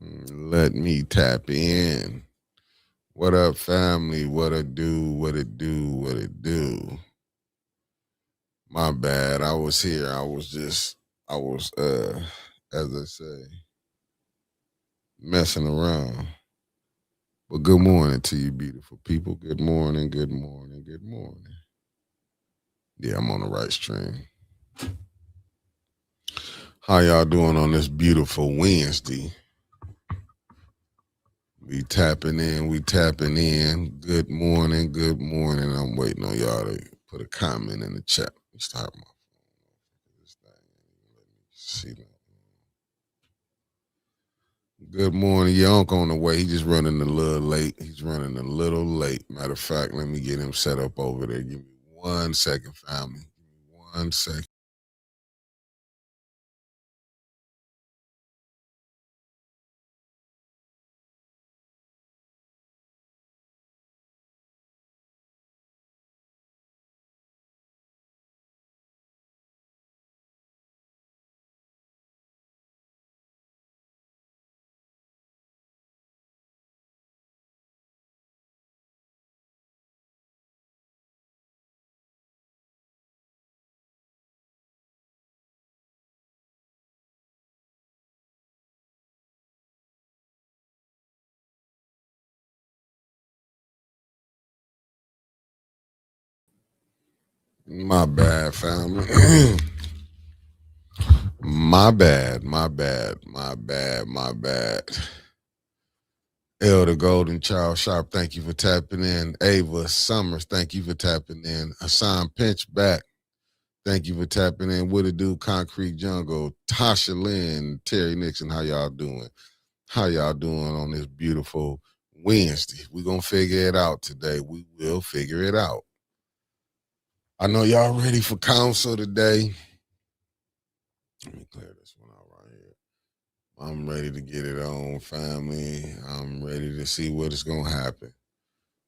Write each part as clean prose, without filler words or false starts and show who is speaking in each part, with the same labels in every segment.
Speaker 1: Let me tap in. What up, family? What it do? What it do? What it do? My bad. I was here. I was, as I say, messing around. But good morning to you, beautiful people. Good morning, good morning, good morning. Yeah, I'm on the right stream. How y'all doing on this beautiful Wednesday? We tapping in, we tapping in. Good morning, good morning. I'm waiting on y'all to put a comment in the chat. Let me start my phone. This thing. Let me see that. Good morning. Your uncle on the way. He just running a little late. He's running a little late. Matter of fact, let me get him set up over there. Give me 1 second, family. Give me 1 second. My bad, family. My bad, my bad, my bad, my bad. Elder Golden Child Sharp, thank you for tapping in. Ava Summers, thank you for tapping in. Hassan Pinchback, thank you for tapping in. What it do, Concrete Jungle, Tasha Lynn, Terry Nixon, how y'all doing? How y'all doing on this beautiful Wednesday? We're going to figure it out today. We will figure it out. I know y'all ready for council today. Let me clear this one out right here. I'm ready to get it on, family. I'm ready to see what is going to happen.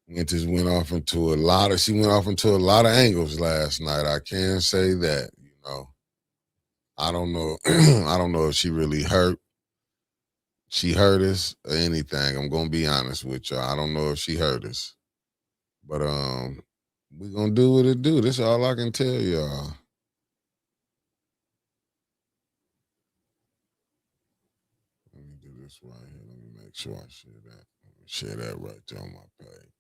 Speaker 1: She went off into a lot of angles last night. I can say that, I don't know. I don't know if she really hurt. She hurt us or anything. I'm gonna be honest with y'all. I don't know if she hurt us. But we're gonna do what it do. That's all I can tell y'all. Let me do this right here. Let me make sure I share that. Let me share that right there on my page.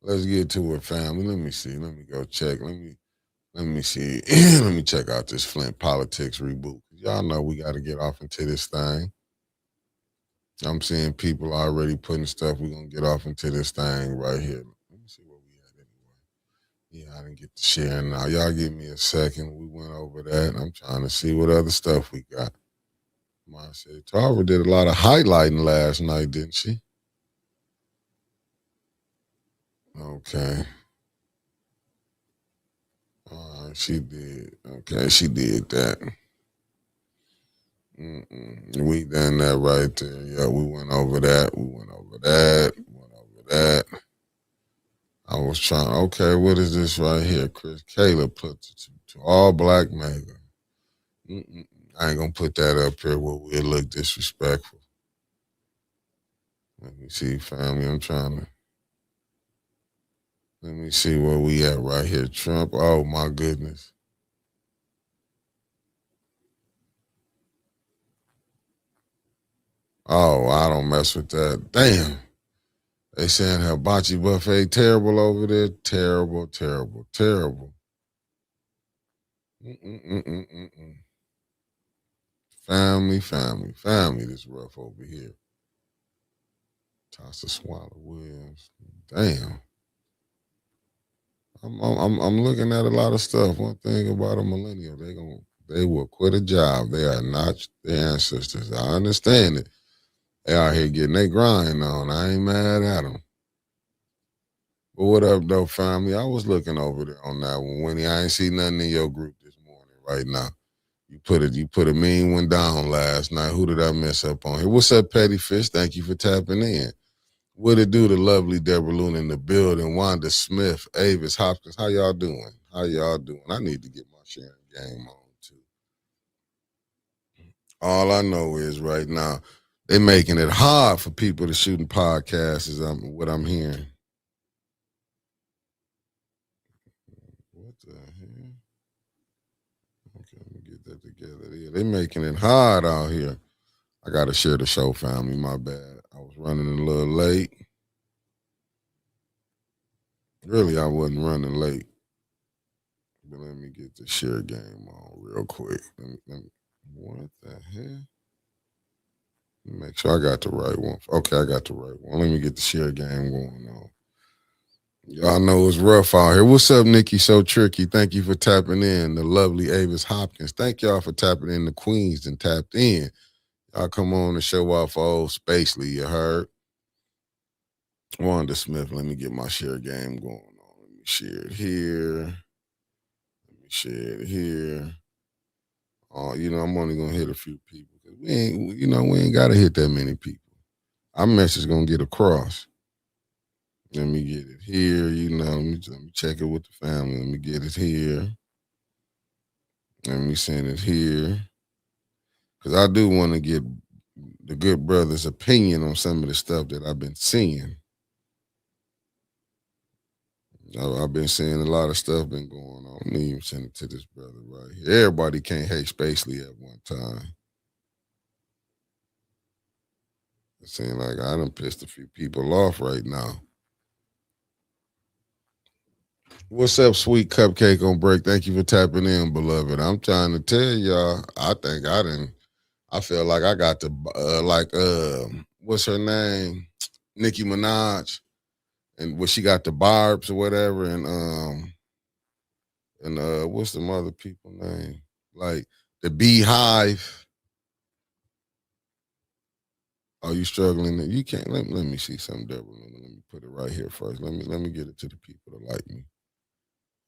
Speaker 1: Let's get to it, family. Let me see. Let me go check. Let me see. Let me check out this Flint politics reboot. Y'all know we got to get off into this thing. I'm seeing people already putting stuff. We're going to get off into this thing right here. Let me see where we at anyway. Yeah, I didn't get to share now. Y'all give me a second. We went over that. I'm trying to see what other stuff we got. Marcia Tarver did a lot of highlighting last night, didn't she? Okay. All right, she did. Okay, she did that. We done that right there. Yeah, we went over that. We went over that. Went over that. I was trying. Okay, what is this right here? Chris Caleb put to all black mega. I ain't gonna put that up here where we look disrespectful. Let me see, family. I'm trying to. Let me see where we at right here. Trump. Oh my goodness. Oh, I don't mess with that. Damn. They saying hibachi buffet terrible over there. Terrible, terrible, terrible. Mm-mm-mm-mm-mm. Family. This rough over here. Toss a swallow Williams. Damn. I'm looking at a lot of stuff. One thing about a millennial, they will quit a job. They are not their ancestors. I understand it. They out here getting their grind on. I ain't mad at them. But what up, though, family? I was looking over there on that one, Winnie. I ain't see nothing in your group this morning right now. You put a mean one down last night. Who did I mess up on here? What's up, Petty Fish? Thank you for tapping in. What it do, the lovely Deborah Luna in the building, Wanda Smith, Avis Hopkins. How y'all doing? How y'all doing? I need to get my sharing game on too. All I know is right now, They making it hard for people to shoot in podcasts, is what I'm hearing. What the hell? Okay, let me get that together. Yeah, they making it hard out here. I gotta share the show, family. My bad. I was running a little late. Really, I wasn't running late. But let me get the share game on real quick. What the hell? Make sure I got the right one. Okay, I got the right one. Let me get the share game going on. Y'all know it's rough out here. What's up, Nikki? So tricky. Thank you for tapping in. The lovely Avis Hopkins. Thank y'all for tapping in. The Queens and tapped in. Y'all come on and show off for old Spacely, you heard? Wanda Smith, let me get my share game going on. Let me share it here. Let me share it here. I'm only gonna hit a few people because we ain't gotta hit that many people. Our message gonna get across. Let me get it here. Let me check it with the family. Let me get it here. Let me send it here. Because I do want to get the good brother's opinion on some of the stuff that I've been seeing. I've been seeing a lot of stuff been going on. Let me even send it to this brother right here. Everybody can't hate Spacely at one time. It seems like I done pissed a few people off right now. What's up, sweet cupcake on break? Thank you for tapping in, beloved. I'm trying to tell y'all, I think I feel like I got the what's her name? Nicki Minaj. And what she got the barbs or whatever, and what's the mother people name? Like the Beehive. Are you struggling? You can't. Let me see something, Deborah. Let me put it right here first. Let me get it to the people that like me.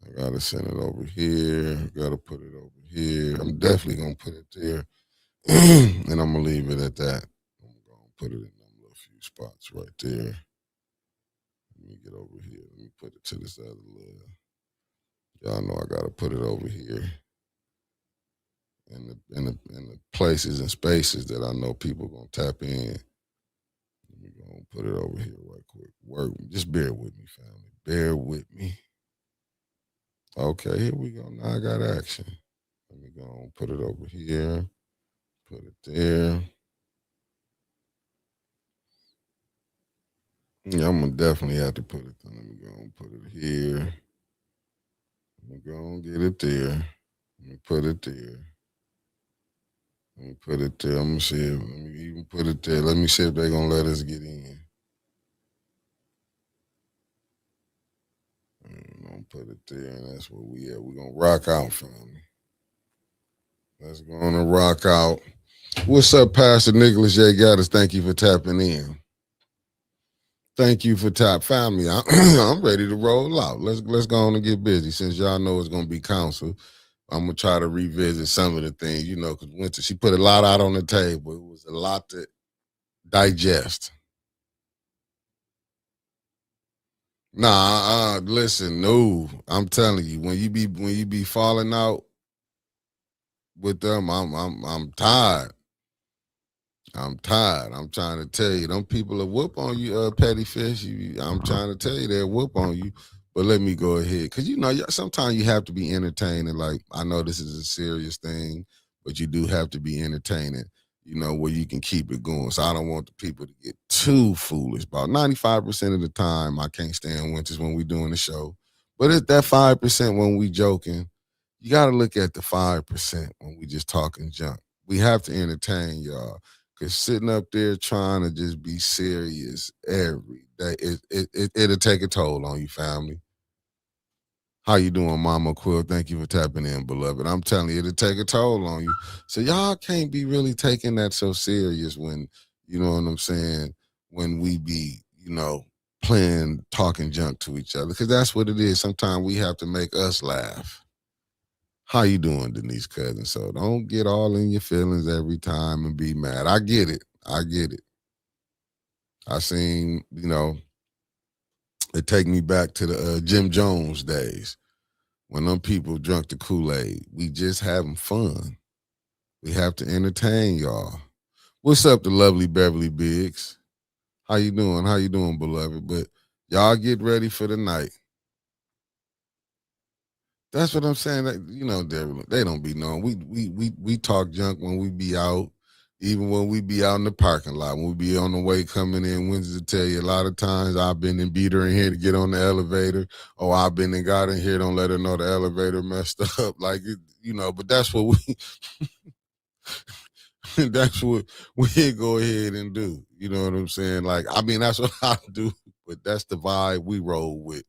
Speaker 1: I gotta send it over here. Gotta put it over here. I'm definitely gonna put it there, and I'm gonna leave it at that. I'm gonna put it in them little few spots right there. Let me get over here. Let me put it to this other little. Y'all know I gotta put it over here. In the places and spaces that I know people gonna tap in. Let me go and put it over here right quick. Just bear with me, family. Bear with me. Okay, here we go. Now I got action. Let me go and put it over here. Put it there. Yeah, I'm gonna definitely have to put it there. Let me go and put it here. Let me go and get it there. Let me put it there. Let me put it there. I'm gonna see if let me even put it there. Let me see if they're gonna let us get in. I'm gonna put it there, and that's where we at. We're gonna rock out, family. Let's go on and rock out. What's up, Pastor Nicholas J. Gaddis? Thank you for tapping in. Thank you for family. I'm ready to roll out. Let's go on and get busy. Since y'all know it's gonna be council, I'm gonna try to revisit some of the things, because Winter, she put a lot out on the table. It was a lot to digest. Nah, listen, no. I'm telling you, when you be falling out with them, I'm tired. I'm tired. I'm trying to tell you, them people will whoop on you, petty fish. I'm trying to tell you, they'll whoop on you. But let me go ahead, because sometimes you have to be entertaining. Like, I know this is a serious thing, but you do have to be entertaining. Where you can keep it going. So I don't want the people to get too foolish. About 95% of the time, I can't stand winters when we doing the show. But it's that 5% when we joking. You got to look at the 5% when we just talking junk. We have to entertain y'all. Because sitting up there trying to just be serious every day, it'll take a toll on you, family. How you doing, Mama Quill? Thank you for tapping in, beloved. I'm telling you, it'll take a toll on you. So y'all can't be really taking that so serious when, you know what I'm saying, when we be, playing, talking junk to each other. Because that's what it is. Sometimes we have to make us laugh. How you doing, Denise Cousins? So don't get all in your feelings every time and be mad. I get it. I get it. I seen, it take me back to the Jim Jones days when them people drunk the Kool-Aid. We just having fun. We have to entertain y'all. What's up, the lovely Beverly Biggs? How you doing? How you doing, beloved? But y'all get ready for the night. That's what I'm saying. They don't be knowing. We talk junk when we be out, even when we be out in the parking lot. When we be on the way coming in, Wednesday to tell you a lot of times I've been and beat her in here to get on the elevator, or I've been and got in here, don't let her know the elevator messed up. But that's what we that's what we go ahead and do. You know what I'm saying? That's what I do, but that's the vibe we roll with.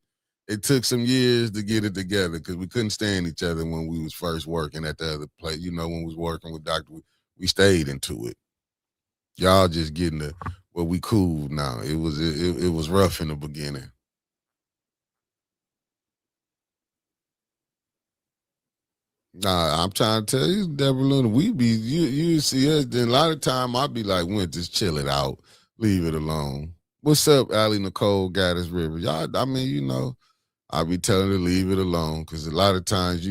Speaker 1: It took some years to get it together because we couldn't stand each other when we was first working at the other place. When we was working with Dr. We stayed into it. Y'all just getting we cool now. It was rough in the beginning. Nah, I'm trying to tell you, Deborah Luna, you see us, then a lot of time I be like, just chill it out, leave it alone. What's up, Allie Nicole Gaddis River? Y'all, I be telling her to leave it alone because a lot of times,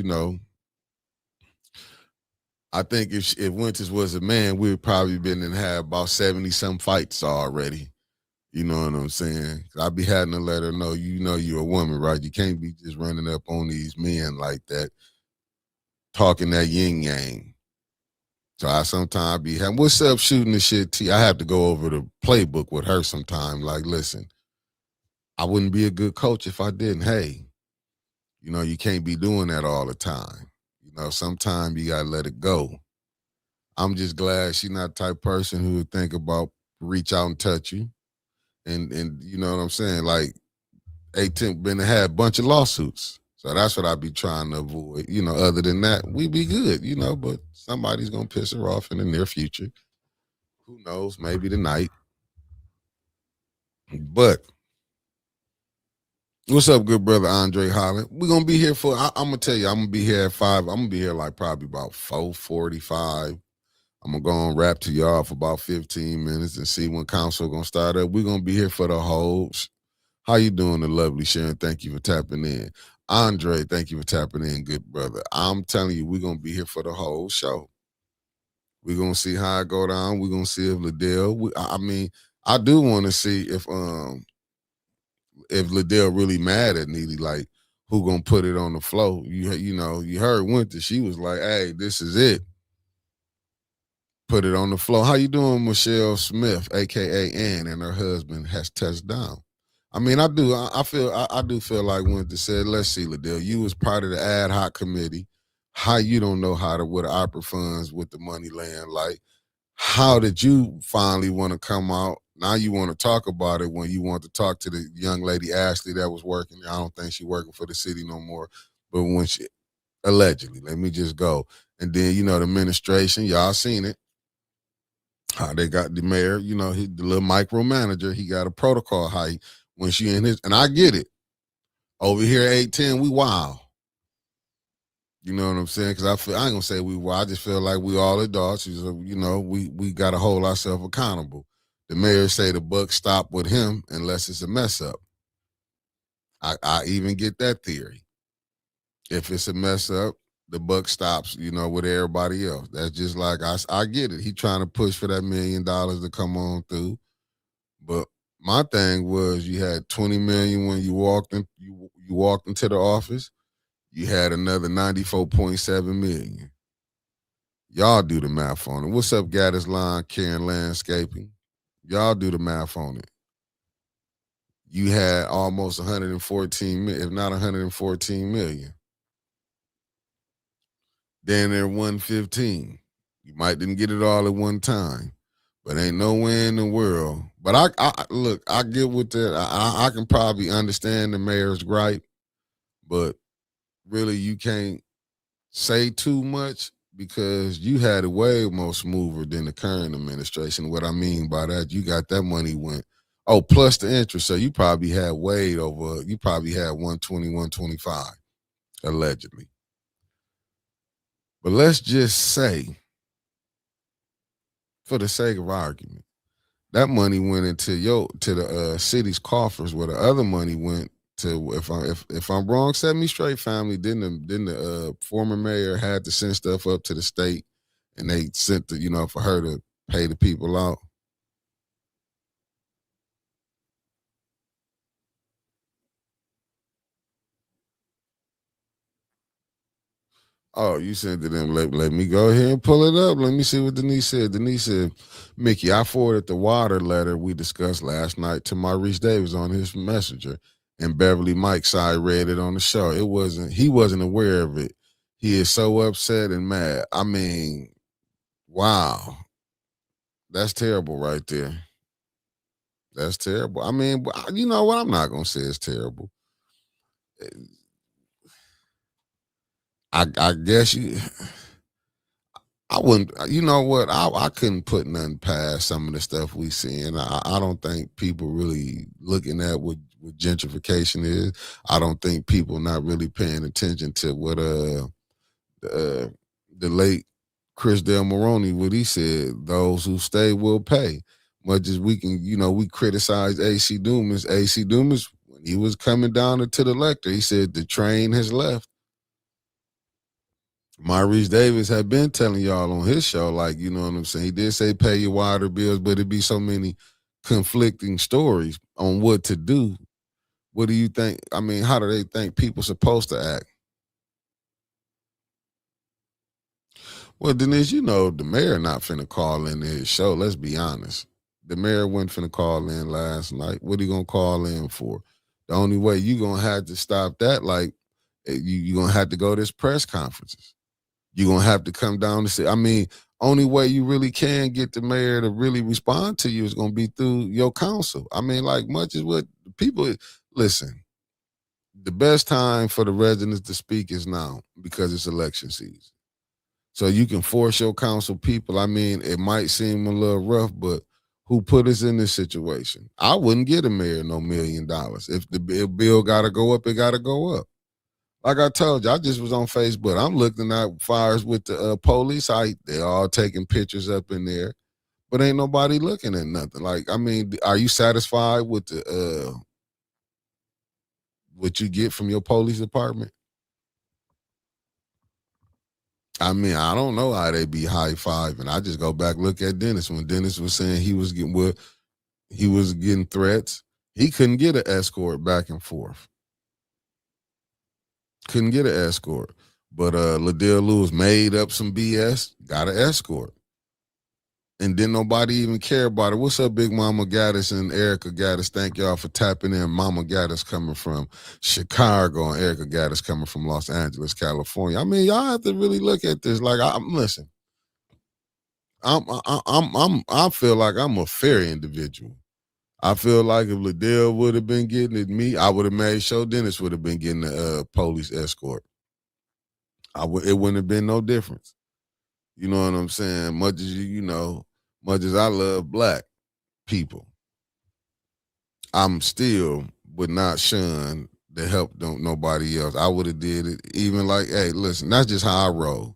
Speaker 1: I think if Winters was a man, we'd probably been and had about 70 some fights already. You know what I'm saying? I be having to let her know, you're a woman, right? You can't be just running up on these men like that, talking that yin yang. So I sometimes be having, what's up, shooting the shit T? I have to go over the playbook with her sometime. Like, listen, I wouldn't be a good coach if I didn't. Hey, you can't be doing that all the time. Sometimes you gotta let it go. I'm just glad she's not the type of person who would think about reach out and touch you. And you know what I'm saying? Like 18 been had a bunch of lawsuits. So that's what I be trying to avoid. Other than that, we be good, but somebody's gonna piss her off in the near future. Who knows? Maybe tonight. But what's up, good brother Andre Holland? We're gonna be here I'm gonna tell you, I'm gonna be here at 5. I'm gonna be here like probably about 4:45. I'm gonna go and rap to y'all for about 15 minutes and see when council gonna start up. We're gonna be here for the whole. How you doing, the lovely Sharon? Thank you for tapping in. Andre, thank you for tapping in, good brother. I'm telling you, we're gonna be here for the whole show. We're gonna see how it go down. We're gonna see if Liddell. I do want to see if Liddell really mad at Neely, like who gonna put it on the floor. You heard Winter. She was like, "Hey, this is it. Put it on the floor." How you doing, Michelle Smith, aka Ann, and her husband has touched down. I do. I do feel like Winter said, "Let's see, Liddell. You was part of the ad hoc committee. How you don't know how to with opera funds with the money land? Like, how did you finally want to come out? Now you want to talk about it when you want to talk to the young lady Ashley that was working. I don't think she working for the city no more, but when she allegedly, let me just go. And then the administration, y'all seen it. How they got the mayor, the little micromanager, he got a protocol height when she in his, and I get it. Over here at 810, we wild. You know what I'm saying? Because I ain't gonna say we wild. I just feel like we all adults. We got to hold ourselves accountable. The mayor say the buck stop with him unless it's a mess up. I even get that theory. If it's a mess up, the buck stops, with everybody else. That's just like I get it. He trying to push for that $1 million to come on through. But my thing was you had 20 million when you walked into the office. You had another 94.7 million. Y'all do the math on it. What's up, Gaddis Line, Karen Landscaping? Y'all do the math on it. You had almost 114 million, if not 114 million. Then there 115. You might didn't get it all at one time, but ain't nowhere in the world. But I look, I get with that. I can probably understand the mayor's gripe, but really you can't say too much because you had it way more smoother than the current administration. What I mean by that, you got that money went, plus the interest. So you probably had way over, you probably had 120, 125, allegedly. But let's just say, for the sake of argument, that money went into the city's coffers, where the other money went to. If I'm wrong, set me straight, family. Didn't the former mayor had to send stuff up to the state, and they sent for her to pay the people out. Oh, you sent to them. Let me go ahead and pull it up. Let me see what Denise said. Denise said, Mickey, I forwarded the water letter we discussed last night to Maurice Davis on his messenger. And Beverly Mike's side read it on the show. He wasn't aware of it. He is so upset and mad. I mean, wow. That's terrible right there. That's terrible. I mean, you know what? I'm not gonna say it's terrible. I guess you I wouldn't. You know what? I couldn't put nothing past some of the stuff we seeing. I don't think people really looking at what gentrification is. I don't think people not really paying attention to what uh the late Chris Del Moroni, what he said. Those who stay will pay. Much as we can, we criticize AC Dumas. AC Dumas, when he was coming down into the lecture, he said the train has left. Maurice Davis had been telling y'all on his show, like, you know what I'm saying? He did say pay your water bills, but it'd be so many conflicting stories on what to do. What do you think? I mean, how do they think people supposed to act? Well, Denise, the mayor not finna call in his show. Let's be honest. The mayor wasn't finna call in last night. What he gonna call in for? The only way you gonna have to stop that, like, you gonna have to go to his press conferences. You're gonna have to come down and say, I mean, only way you really can get the mayor to really respond to you is gonna be through your council. I mean, like much as what people listen, the best time for the residents to speak is now because it's election season. So you can force your council people. I mean, it might seem a little rough, but who put us in this situation? I wouldn't get a mayor no $1 million. If the bill gotta go up, it gotta go up. Like I told you, I just was on Facebook. I'm looking at fires with the police. They all taking pictures up in there, but ain't nobody looking at nothing. Like, I mean, are you satisfied with the what you get from your police department? I mean, I don't know how they be high fiving. I just go back look at Dennis when Dennis was saying he was getting threats. He couldn't get an escort back and forth. Couldn't get an escort. But Ladell Lewis made up some BS, got an escort. And then nobody even care about it. What's up, Big Mama Gaddis and Erica Gaddis? Thank y'all for tapping in. Mama Gaddis coming from Chicago and Erica Gaddis coming from Los Angeles, California. I mean, y'all have to really look at this. Like, listen. I feel like I'm a fair individual. I feel like if Liddell would have been getting it, I would have made sure Dennis would have been getting a police escort. It wouldn't have been no difference. You know what I'm saying? Much as much as I love black people, I'm still would not shun the help don't nobody else. I would have did it even like, hey, listen, that's just how I roll.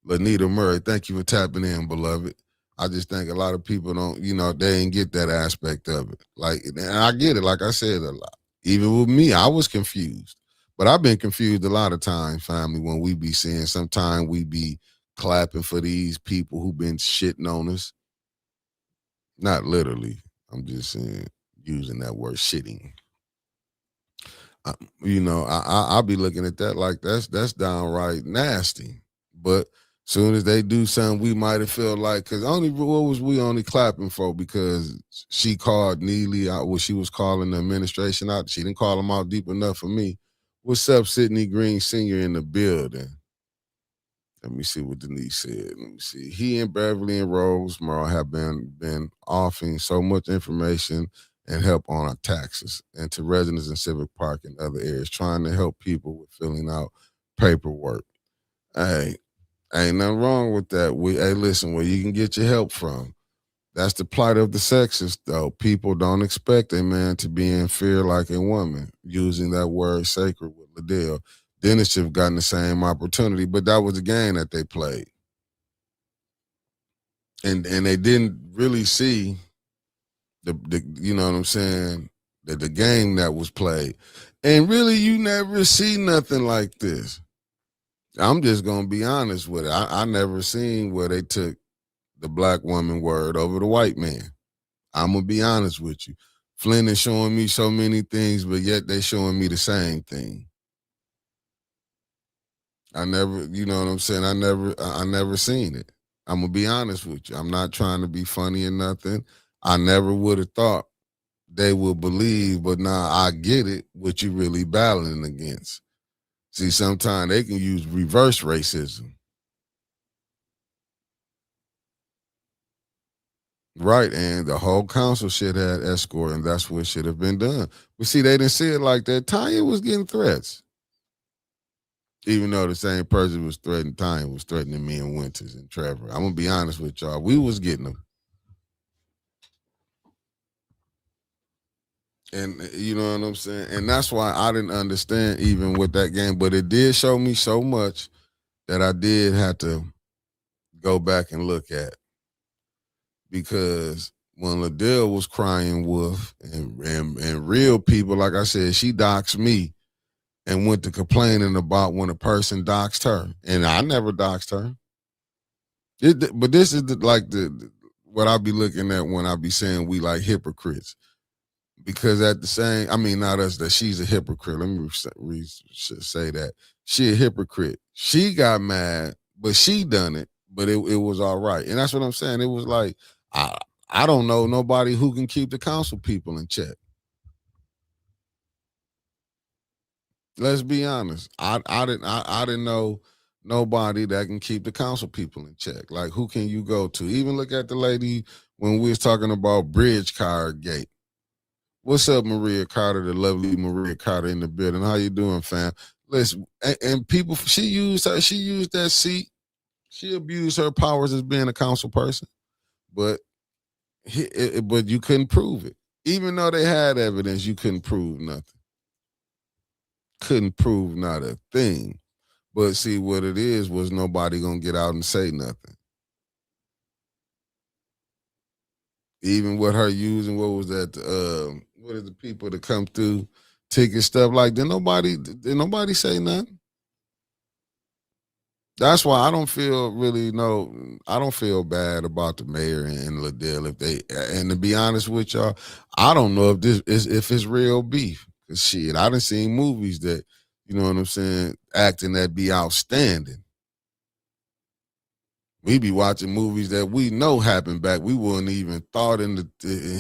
Speaker 1: Lanita Murray, thank you for tapping in, beloved. I just think a lot of people don't, they ain't get that aspect of it. Like, and I get it. Like I said, a lot. Even with me, I was confused. But I've been confused a lot of times, family, when we be seeing, sometimes we be clapping for these people who been shitting on us. Not literally. I'm just saying, using that word shitting. I'll be looking at that like that's downright nasty. But soon as they do something, we might have felt like, because what was we only clapping for? Because she called Neely out, what she was calling the administration out. She didn't call them out deep enough for me. What's up, Sidney Green Sr. in the building? Let me see what Denise said. Let me see. He and Beverly and Rosemary have been offering so much information and help on our taxes and to residents in Civic Park and other areas, trying to help people with filling out paperwork. Hey, ain't nothing wrong with that. Hey, listen, where you can get your help from. That's the plight of the sexist, though. People don't expect a man to be in fear like a woman, using that word sacred with Liddell. Dennis should have gotten the same opportunity, but that was the game that they played. And they didn't really see the you know what I'm saying, the game that was played. And really, you never see nothing like this. I'm just gonna be honest with it. I never seen where they took the black woman word over the white man. I'm gonna be honest with you. Flynn is showing me so many things, but yet they showing me the same thing. I never, you know what I'm saying? I never seen it. I'm gonna be honest with you. I'm not trying to be funny or nothing. I never would have thought they would believe, but now I get it. What you really battling against? See, sometimes they can use reverse racism. Right, and the whole council should have escort, and that's what should have been done. But see, they didn't see it like that. Tanya was getting threats, even though the same person was threatening Tanya was threatening me and Winters and Trevor. I'm gonna be honest with y'all. We was getting them, and you know what I'm saying. And that's why I didn't understand even with that game, but it did show me so much that I did have to go back and look at because when Liddell was crying wolf and real people, like I said, she doxed me and went to complaining about when a person doxed her. And I never doxed her. But this is what I be looking at when I be saying we like hypocrites. Because at the same, I mean, not us, that she's a hypocrite. Let me say that. She a hypocrite. She got mad, but she done it, but it was all right. And that's what I'm saying. It was like, I, I don't know nobody who can keep the council people in check. Let's be honest. I didn't know nobody that can keep the council people in check. Like who can you go to? Even look at the lady when we was talking about bridge car gate. What's up, Maria Carter, the lovely Maria Carter in the building? How you doing, fam? Listen, and people, she used that seat. She abused her powers as being a council person, but but you couldn't prove it. Even though they had evidence, you couldn't prove nothing. Couldn't prove not a thing. But see, what it is was nobody gonna get out and say nothing. Even with her using what was that? What is the people that come through ticket stuff like? Did nobody say nothing? That's why I don't feel really no. I don't feel bad about the mayor and Liddell if they. And to be honest with y'all, I don't know if this is if it's real beef. Cause shit, I done seen movies that you know what I'm saying, acting that be outstanding. We be watching movies that we know happened back. We wouldn't even thought in the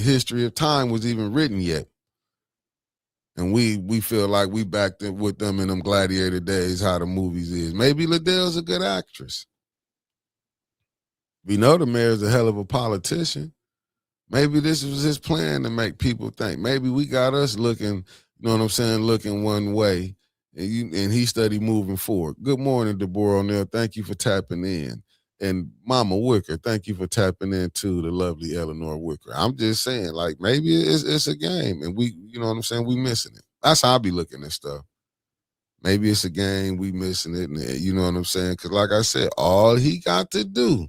Speaker 1: history of time was even written yet. And we feel like we back there with them in them gladiator days, how the movies is. Maybe Liddell's a good actress. We know the mayor's a hell of a politician. Maybe this was his plan to make people think. Maybe we got us looking, you know what I'm saying, looking one way, and he studied moving forward. Good morning, Deborah O'Neill. Thank you for tapping in. And Mama Wicker, thank you for tapping in too, the lovely Eleanor Wicker. I'm just saying, like, maybe it's a game and we, you know what I'm saying, we missing it. That's how I be looking at stuff. Maybe it's a game, we missing it, and you know what I'm saying? Because like I said, all he got to do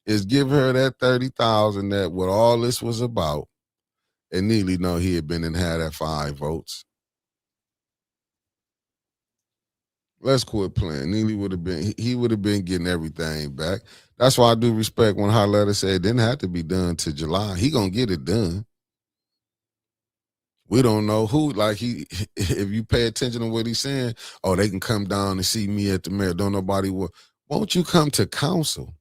Speaker 1: is give her that 30,000 that what all this was about, and Neely know he had been and had that 5 votes. Let's quit playing. Neely would have been he would have been getting everything back. That's why I do respect when Harletta said it didn't have to be done to July. He gonna get it done. We don't know who, like he if you pay attention to what he's saying, oh, they can come down and see me at the mayor. Don't nobody won't you come to council?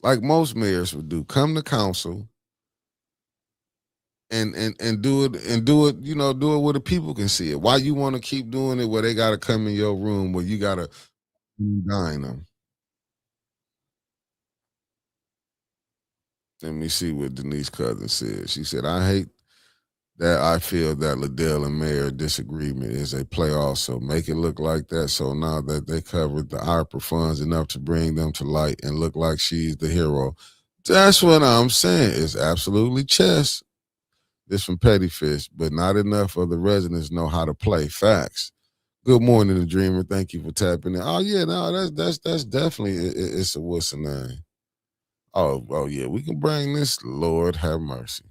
Speaker 1: Like most mayors would do. Come to council and do it, you know, do it where the people can see it. Why you want to keep doing it where they gotta come in your room where you gotta dine them? Let me see what Denise Cousins said. She said, I hate that I feel that Liddell and Mayor disagreement is a play also. Make it look like that so now that they covered the opera funds enough to bring them to light and look like she's the hero. That's what I'm saying. It's absolutely chess. This from Petty Fish, but not enough of the residents know how to play. Facts. Good morning, the Dreamer. Thank you for tapping in. Oh yeah, no, that's definitely it's a what's the name? Oh yeah, we can bring this. Lord have mercy.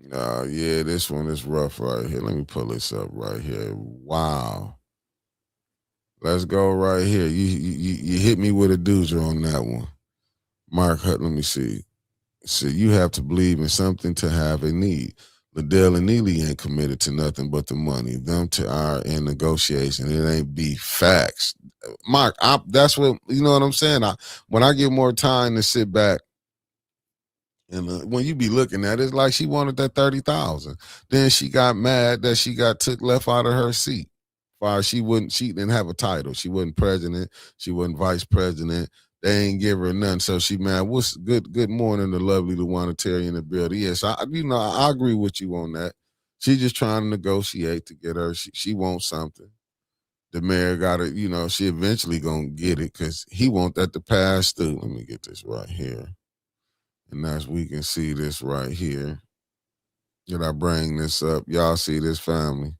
Speaker 1: Yeah, this one is rough right here. Let me pull this up right here. Wow. Let's go right here. You hit me with a doozer on that one. Mark Hutt, let me see. So you have to believe in something to have a need. Liddell and Neely ain't committed to nothing but the money. Them to are in negotiation. It ain't be facts. Mark, that's what you know what I'm saying. When I get more time to sit back and when you be looking at it, it's like she wanted that 30,000. Then she got mad that she got took left out of her seat. Far she didn't have a title. She wasn't president. She wasn't vice president. They ain't give her none. So she mad. What's good morning, the lovely Luana Terry in the building. Yes, I agree with you on that. She just trying to negotiate to get her. She wants something. The mayor got it, she eventually gonna get it because he want that to pass through. Let me get this right here. And as we can see this right here, did I bring this up? Y'all see this, family?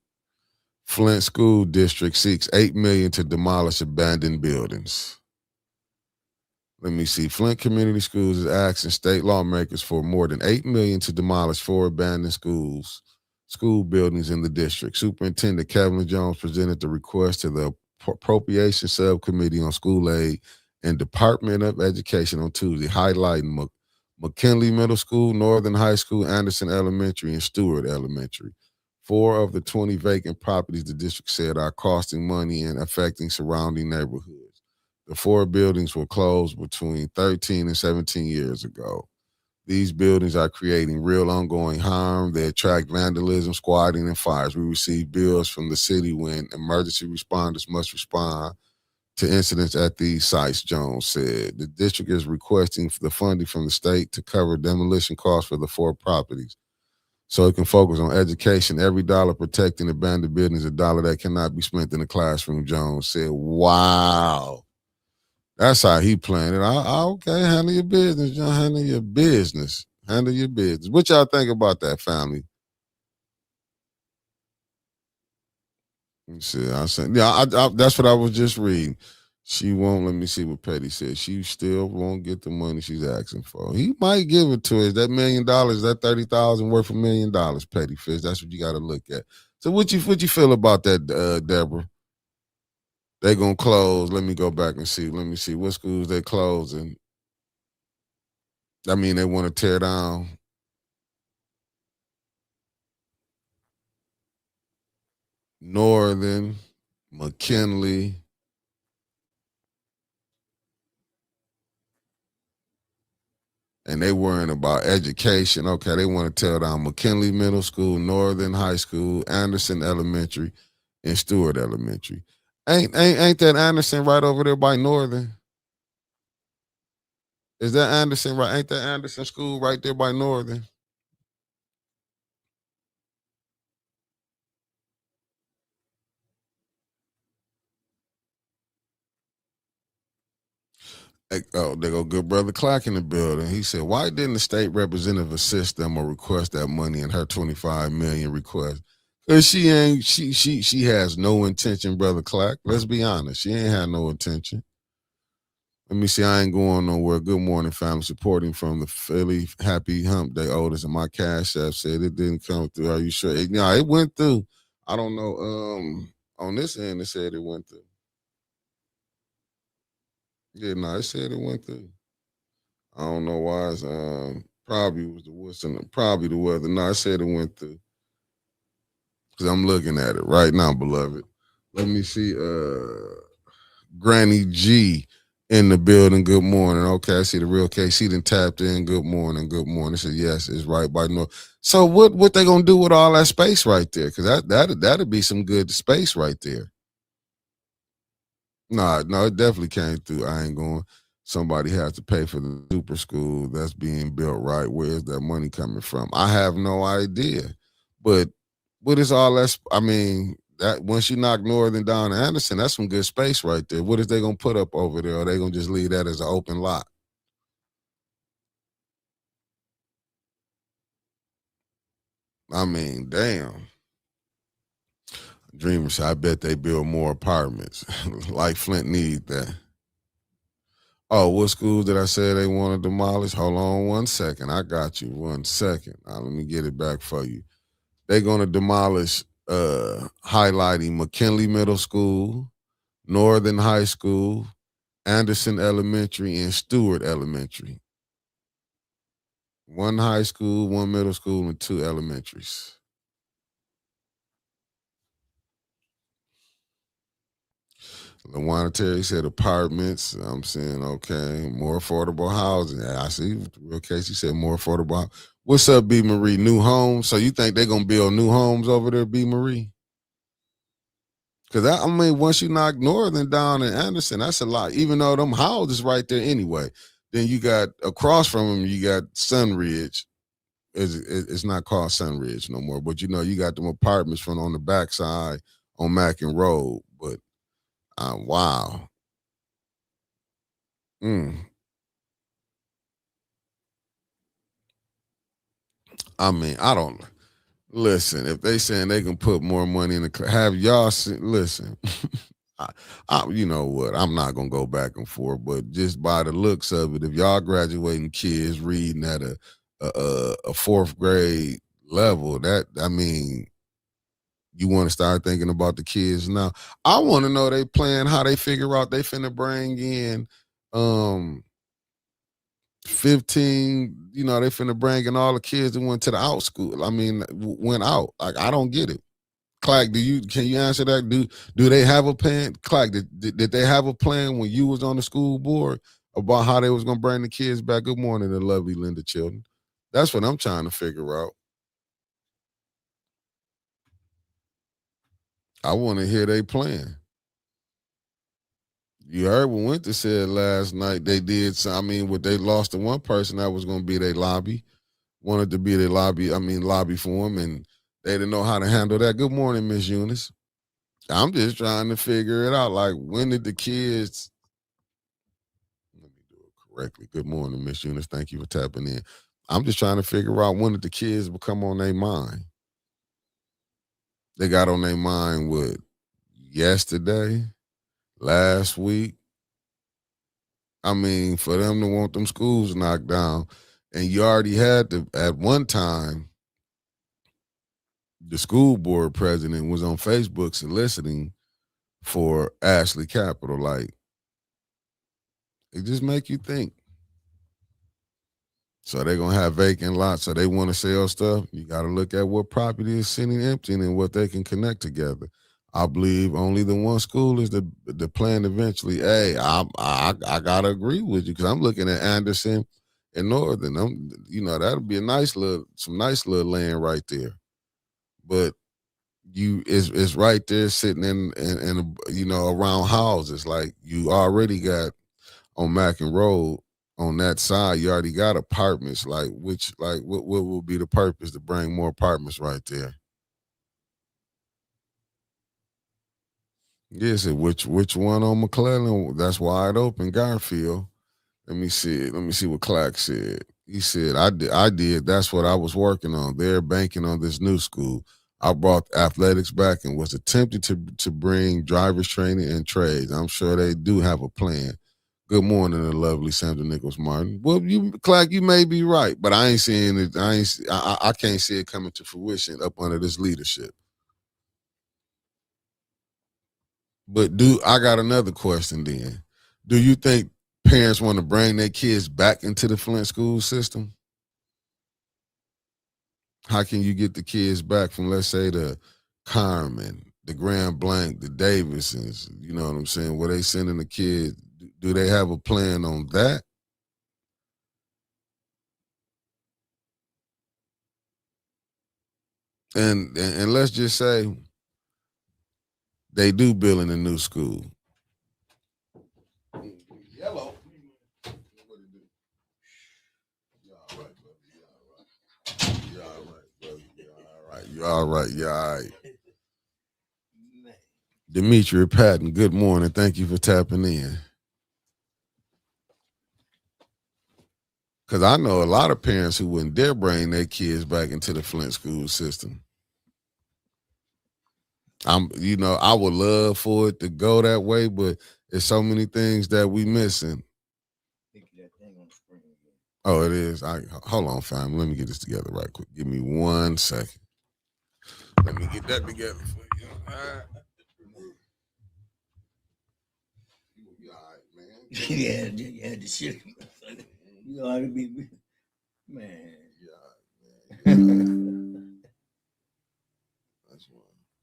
Speaker 1: Flint School District seeks $8 million to demolish abandoned buildings. Let me see. Flint Community Schools is asking state lawmakers for more than $8 million to demolish 4 abandoned school buildings in the district. Superintendent Kevin Jones presented the request to the Appropriation Subcommittee on School Aid and Department of Education on Tuesday, highlighting McKinley Middle School, Northern High School, Anderson Elementary, and Stewart Elementary. 4 of the 20 vacant properties the district said are costing money and affecting surrounding neighborhoods. The 4 buildings were closed between 13 and 17 years ago. These buildings are creating real ongoing harm. They attract vandalism, squatting, and fires. We receive bills from the city when emergency responders must respond to incidents at these sites, Jones said. The district is requesting the funding from the state to cover demolition costs for the 4 properties so it can focus on education. Every dollar protecting abandoned buildings is a dollar that cannot be spent in the classroom, Jones said. Wow. That's how he planned it. Okay, handle your business, John. Handle your business. Handle your business. What y'all think about that, family? Let me see. I said, yeah, that's what I was just reading. She won't. Let me see what Petty said. She still won't get the money she's asking for. He might give it to her. Is that $1 million? That 30,000 worth $1 million? Petty Fish. That's what you got to look at. So what you feel about that, Deborah? They gonna close. Let me go back and see. Let me see what schools they closing. I mean, they want to tear down Northern, McKinley, and they worrying about education. Okay, they want to tear down McKinley Middle School, Northern High School, Anderson Elementary, and Stewart Elementary. Ain't that Anderson right over there by Northern? Is that Anderson right? Ain't that Anderson School right there by Northern? Oh, there go good brother Clark in the building. He said, "Why didn't the state representative assist them or request that money in her 25 million request?" Cause she ain't she has no intention, brother Clark. Let's be honest, she ain't had no intention. Let me see. I ain't going nowhere. Good morning, family. Supporting from the Philly Happy Hump Day Otis, and my cash app said it didn't come through. Are you sure? No, it went through. I don't know. On this end, it said it went through. Yeah, no, it said it went through. I don't know why. It's probably was the Wilson, probably the weather. No, I said it went through because I'm looking at it right now, beloved. Let me see. Granny G in the building. Good morning. Okay, I see the real KC done tapped in. Good morning. Good morning. Said yes, it's right by North. So what they gonna do with all that space right there? Because that'd be some good space right there. Nah, no, it definitely came through. I ain't going. Somebody has to pay for the super school that's being built, right? Where's that money coming from? I have no idea. But what is all that? I mean, that once you knock Northern down to Anderson, that's some good space right there. What is they gonna put up over there? Are they gonna just leave that as an open lot? I mean, damn. Dreamers, I bet they build more apartments. Like Flint need that. Oh, what schools did I say they want to demolish? Hold on 1 second. I got you. 1 second. Let me get it back for you. They're gonna demolish highlighting McKinley Middle School, Northern High School, Anderson Elementary, and Stewart Elementary. One high school, one middle school, and two elementaries. LaWanda Terry said apartments. I'm saying, okay, more affordable housing. I see. Real case, he said more affordable. What's up, B. Marie? New homes. So you think they're going to build new homes over there, B. Marie? Because, I mean, once you knock Northern down in Anderson, that's a lot. Even though them houses right there anyway. Then you got across from them, you got Sunridge. It's not called Sunridge no more, but you got them apartments from on the backside on Mackin Road. But wow. Mm. I mean, I don't listen. If they saying they can put more money in the have y'all listen. I, you know what? I'm not gonna go back and forth, but just by the looks of it, if y'all graduating kids reading at a fourth grade level, that I mean, you want to start thinking about the kids now. I want to know they plan how they figure out they finna bring in um 15, they finna bring in all the kids that went to the out school. I mean, went out. Like, I don't get it. Clark, can you answer that? Do they have a plan? Clark, did they have a plan when you was on the school board about how they was gonna bring the kids back? Good morning, the lovely Linda Children. That's what I'm trying to figure out. I want to hear they plan. You heard what Winter said last night. They did. I mean, what they lost to one person that was going to be their lobby. Wanted to be their lobby. I mean, lobby for them, and they didn't know how to handle that. Good morning, Miss Eunice. I'm just trying to figure it out. Like, when did the kids? Let me do it correctly. Good morning, Miss Eunice. Thank you for tapping in. I'm just trying to figure out when did the kids become on their mind. They got on their mind what yesterday, last week. I mean, for them to want them schools knocked down, and you already had to, at one time, the school board president was on Facebook soliciting for Ashley Capital. Like, it just make you think. So they're gonna have vacant lots, so they want to sell stuff. You got to look at what property is sitting empty and what they can connect together. I believe only the one school is the plan eventually. Hey, I gotta agree with you because I'm looking at Anderson and Northern. That'll be some nice little land right there. But it's right there sitting in around houses. Like, you already got on Mackin Road on that side, you already got apartments. Like, what will be the purpose to bring more apartments right there? Yes, which one on McClellan? That's wide open, Garfield. Let me see it. Let me see what Clark said. He said, I did. That's what I was working on. They're banking on this new school. I brought athletics back and was attempting to bring drivers training and trades. I'm sure they do have a plan. Good morning, the lovely Sandra Nichols Martin. Well, Clark, you may be right, but I ain't seeing it. I can't see it coming to fruition up under this leadership. But I got another question then. Do you think parents want to bring their kids back into the Flint school system? How can you get the kids back from, let's say, the Carmen, the Grand Blanc, the Davisons? You know what I'm saying? Where they sending the kids? Do they have a plan on that? And let's just say they do build in a new school. Yellow. You all right, brother. You all right. You all right. You all right. Demetria Patton, good morning. Thank you for tapping in. Because I know a lot of parents who wouldn't dare bring their kids back into the Flint school system. I would love for it to go that way, but there's so many things that we missing. Oh, it is. Hold on, fam. Let me get this together right quick. Give me 1 second. Let me get that together for you. All right.
Speaker 2: Yeah, you had to shit. You ought to be, man.
Speaker 1: Yeah, that's one.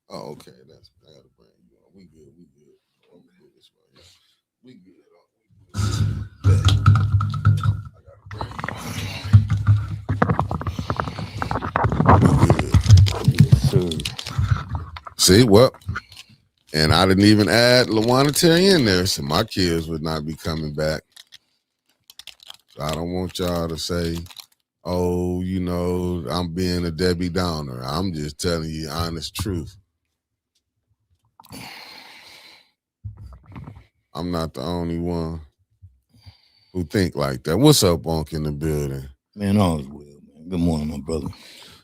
Speaker 1: Oh, okay. That's I gotta bring you on. We good. We good. I'm gonna do this right here. We good. We
Speaker 2: Yes, sir.
Speaker 1: See what? And I didn't even add Lawana Terry in there, so my kids would not be coming back. So I don't want y'all to say, "Oh, I'm being a Debbie Downer." I'm just telling you honest truth. I'm not the only one who think like that. What's up, Bonk in the building?
Speaker 2: Man, all's well, man. Good morning, my brother.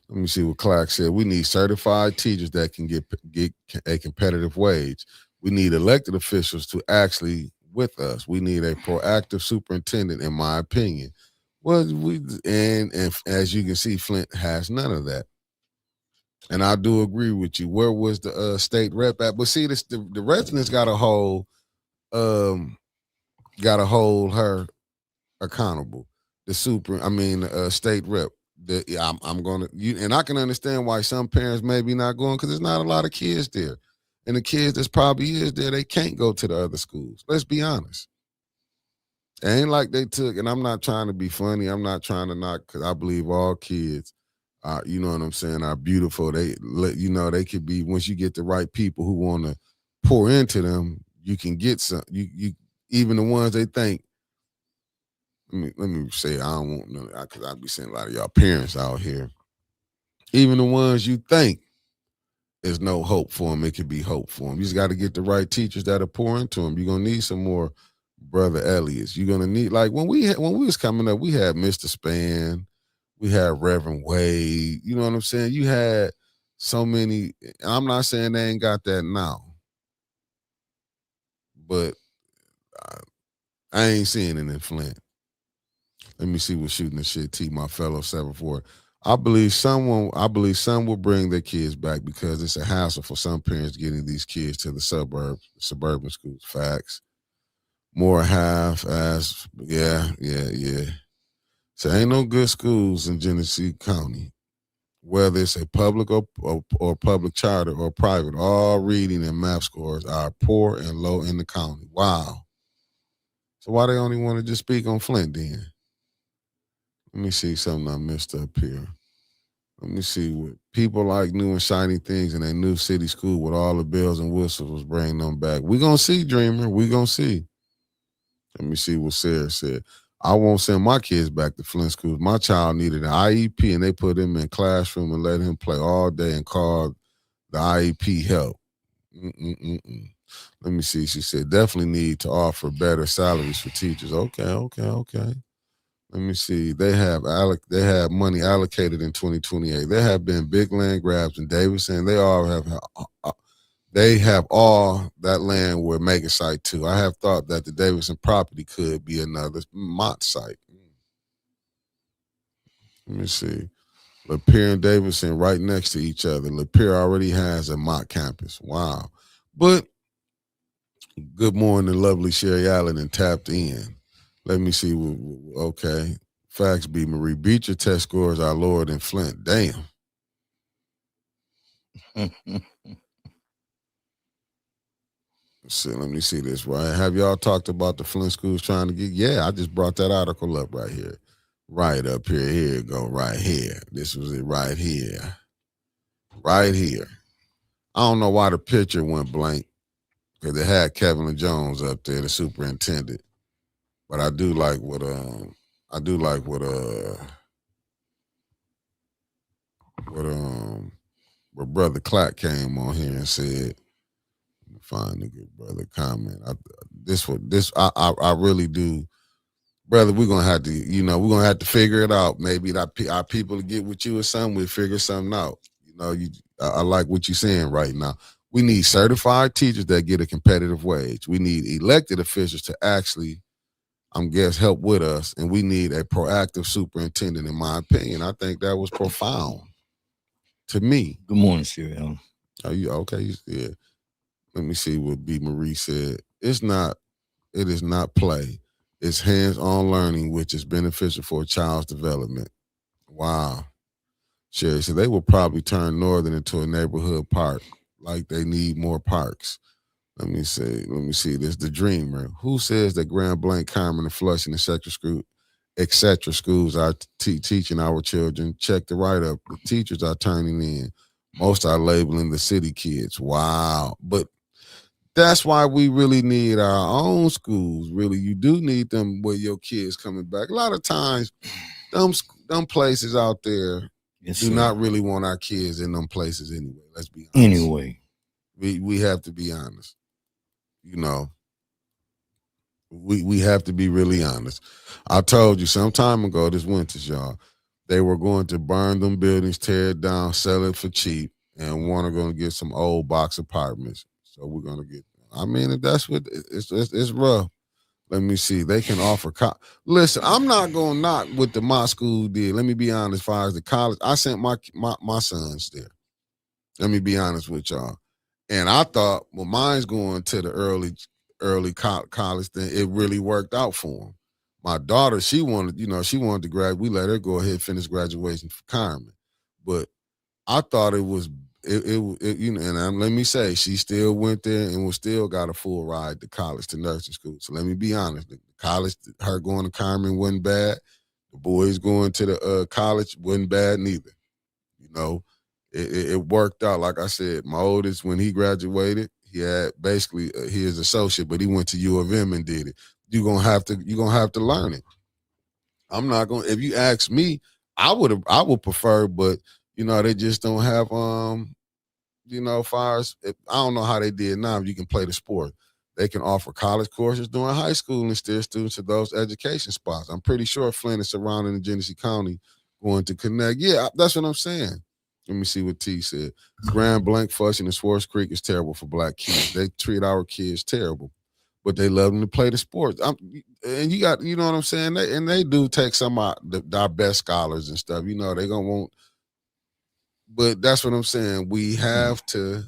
Speaker 1: Let me see what Clark said. We need certified teachers that can get a competitive wage. We need elected officials to actually with us. We need a proactive superintendent, in my opinion. Well, and as you can see, Flint has none of that. And I do agree with you. Where was the state rep at? But see, the residents um got to hold her accountable. State rep. I'm gonna and I can understand why some parents may be not going because there's not a lot of kids there, and the kids that's probably is there they can't go to the other schools. Let's be honest. It ain't like they took, and I'm not trying to be funny. I'm not trying to knock because I believe all kids, you know what I'm saying, are beautiful. They could be once you get the right people who want to pour into them, you can get some. You even the ones they think let me say I don't want none because I be seeing a lot of y'all parents out here. Even the ones you think there's no hope for them, it could be hope for them. You just got to get the right teachers that'll pour into them. You're gonna need some more brother Elliott's. You're gonna need like when we was coming up, we had Mr. Span, we had Reverend Wade. You know what I'm saying? You had so many. I'm not saying they ain't got that now, but I, I ain't seeing it in Flint. Let me see what shooting the shit T, my fellow 7-4. I believe some will bring their kids back because it's a hassle for some parents getting these kids to the suburban schools. Facts. More half as yeah. So ain't no good schools in Genesee County. Whether it's a public or public charter or private, all reading and math scores are poor and low in the county. Wow. So why they only want to just speak on Flint then? Let me see something I missed up here. Let me see what people like new and shiny things in a new city school with all the bells and whistles was bringing them back. We gonna see, Dreamer. We gonna see. Let me see what Sarah said. I won't send my kids back to Flint schools. My child needed an IEP and they put him in classroom and let him play all day and called the IEP help. Mm-mm-mm-mm. Let me see. She said definitely need to offer better salaries for teachers. Okay. Let me see. They have money allocated in 2028. There have been big land grabs in Davidson. They have all that land where mega site too. I have thought that the Davidson property could be another Mott site. Let me see. Lapeer and Davidson right next to each other. Lapeer already has a Mott campus. Wow. But good morning, lovely Sherry Allen and tapped in. Let me see. Okay. Facts B. Marie. Beat your test scores are lower than Flint. Damn. So let me see this, right? Have y'all talked about the Flint schools trying to get? Yeah, I just brought that article up right here. Right up here. Here you go. Right here. This was it right here. Right here. I don't know why the picture went blank because they had Kevin Jones up there, the superintendent. But I do like what brother Clack came on here and said. Find a good brother comment. I really do, brother. We're gonna have to, we're gonna have to figure it out. Maybe our people to get with you or something. We figure something out. I like what you're saying right now. We need certified teachers that get a competitive wage. We need elected officials to actually, help with us, and we need a proactive superintendent. In my opinion, I think that was profound to me.
Speaker 2: Good morning, Sherry.
Speaker 1: Are you okay? Yeah. Let me see what B. Marie said. It's not It is not play. It's hands-on learning, which is beneficial for a child's development. Wow. Sherry said they will probably turn Northern into a neighborhood park, like they need more parks. Let me see. Let me see. This the dreamer. Who says that Grand Blanc, Carmen, and Flushing, etc. schools are teaching our children? Check the write up. The teachers are turning in. Most are labeling the city kids. Wow. But that's why we really need our own schools. Really, you do need them where your kids coming back. A lot of times, them places out there
Speaker 2: Yes,
Speaker 1: do
Speaker 2: sir.
Speaker 1: not really want our kids in them places anyway. Let's be honest.
Speaker 2: Anyway,
Speaker 1: We have to be honest. You know, we have to be really honest. I told you some time ago this winters, y'all, they were going to burn them buildings, tear it down, sell it for cheap, and one are going to get some old box apartments. So we're going to get. I mean, if that's what it's rough. Let me see. They can offer. Listen, I'm not gonna knock what the my school did. Let me be honest. As far as the college, I sent my sons there. Let me be honest with y'all. And I thought, well, mine's going to the college thing. It really worked out for them. My daughter, she wanted to grad. We let her go ahead and finish graduation for Carmen, but I thought and let me say, she still went there and was still got a full ride to college to nursing school. So let me be honest, the college, her going to Carmen wasn't bad. The boys going to the college wasn't bad neither. You know, it worked out. Like I said, my oldest, when he graduated, he had basically his associate, but he went to U of M and did it. You're gonna have to learn it. I'm not gonna. If you ask me, I would prefer, but they just don't have far as I don't know how they did now. If you can play the sport, they can offer college courses during high school and steer students to those education spots. I'm pretty sure Flint is surrounding in Genesee County going to connect. Yeah, that's what I'm saying. Let me see what T said. Grand Blanc, Flushing, and Swartz Creek is terrible for black kids. They treat our kids terrible, but they love them to play the sports. And you got, you know what I'm saying? They do take some of our best scholars and stuff. They gonna want, but that's what I'm saying. We have to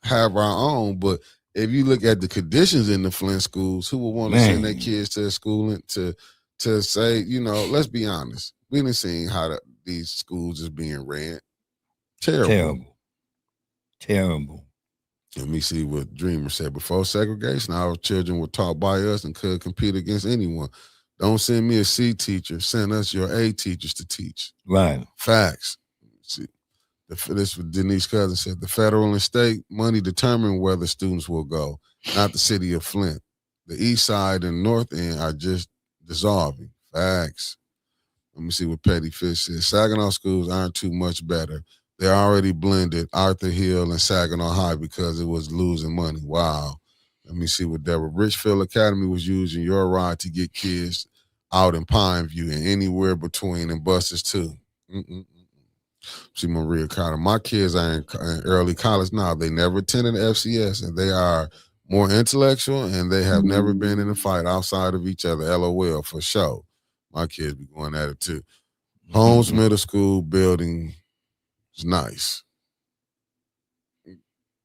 Speaker 1: have our own. But if you look at the conditions in the Flint schools, who would want to send their
Speaker 2: man,
Speaker 1: kids to school and to say, let's be honest, we didn't see how these schools is being ran. Terrible.
Speaker 2: terrible, terrible.
Speaker 1: Let me see what Dreamer said. Before segregation, our children were taught by us and could compete against anyone. Don't send me a C teacher. Send us your A teachers to teach.
Speaker 2: Right.
Speaker 1: Facts. See, this Denise Cousin said the federal and state money determine where the students will go, not the city of Flint. The east side and north end are just dissolving. Facts. Let me see what Petty Fish says. Saginaw schools aren't too much better. They're already blended Arthur Hill and Saginaw High because it was losing money. Wow. Let me see what Deborah. Richfield Academy was using your ride to get kids out in Pineview and anywhere between and buses too. Mm-mm. See Maria Carter. My kids are in early college now. They never attended FCS and they are more intellectual and they have never been in a fight outside of each other. LOL for sure. My kids be going at it too. Holmes Middle School building is nice.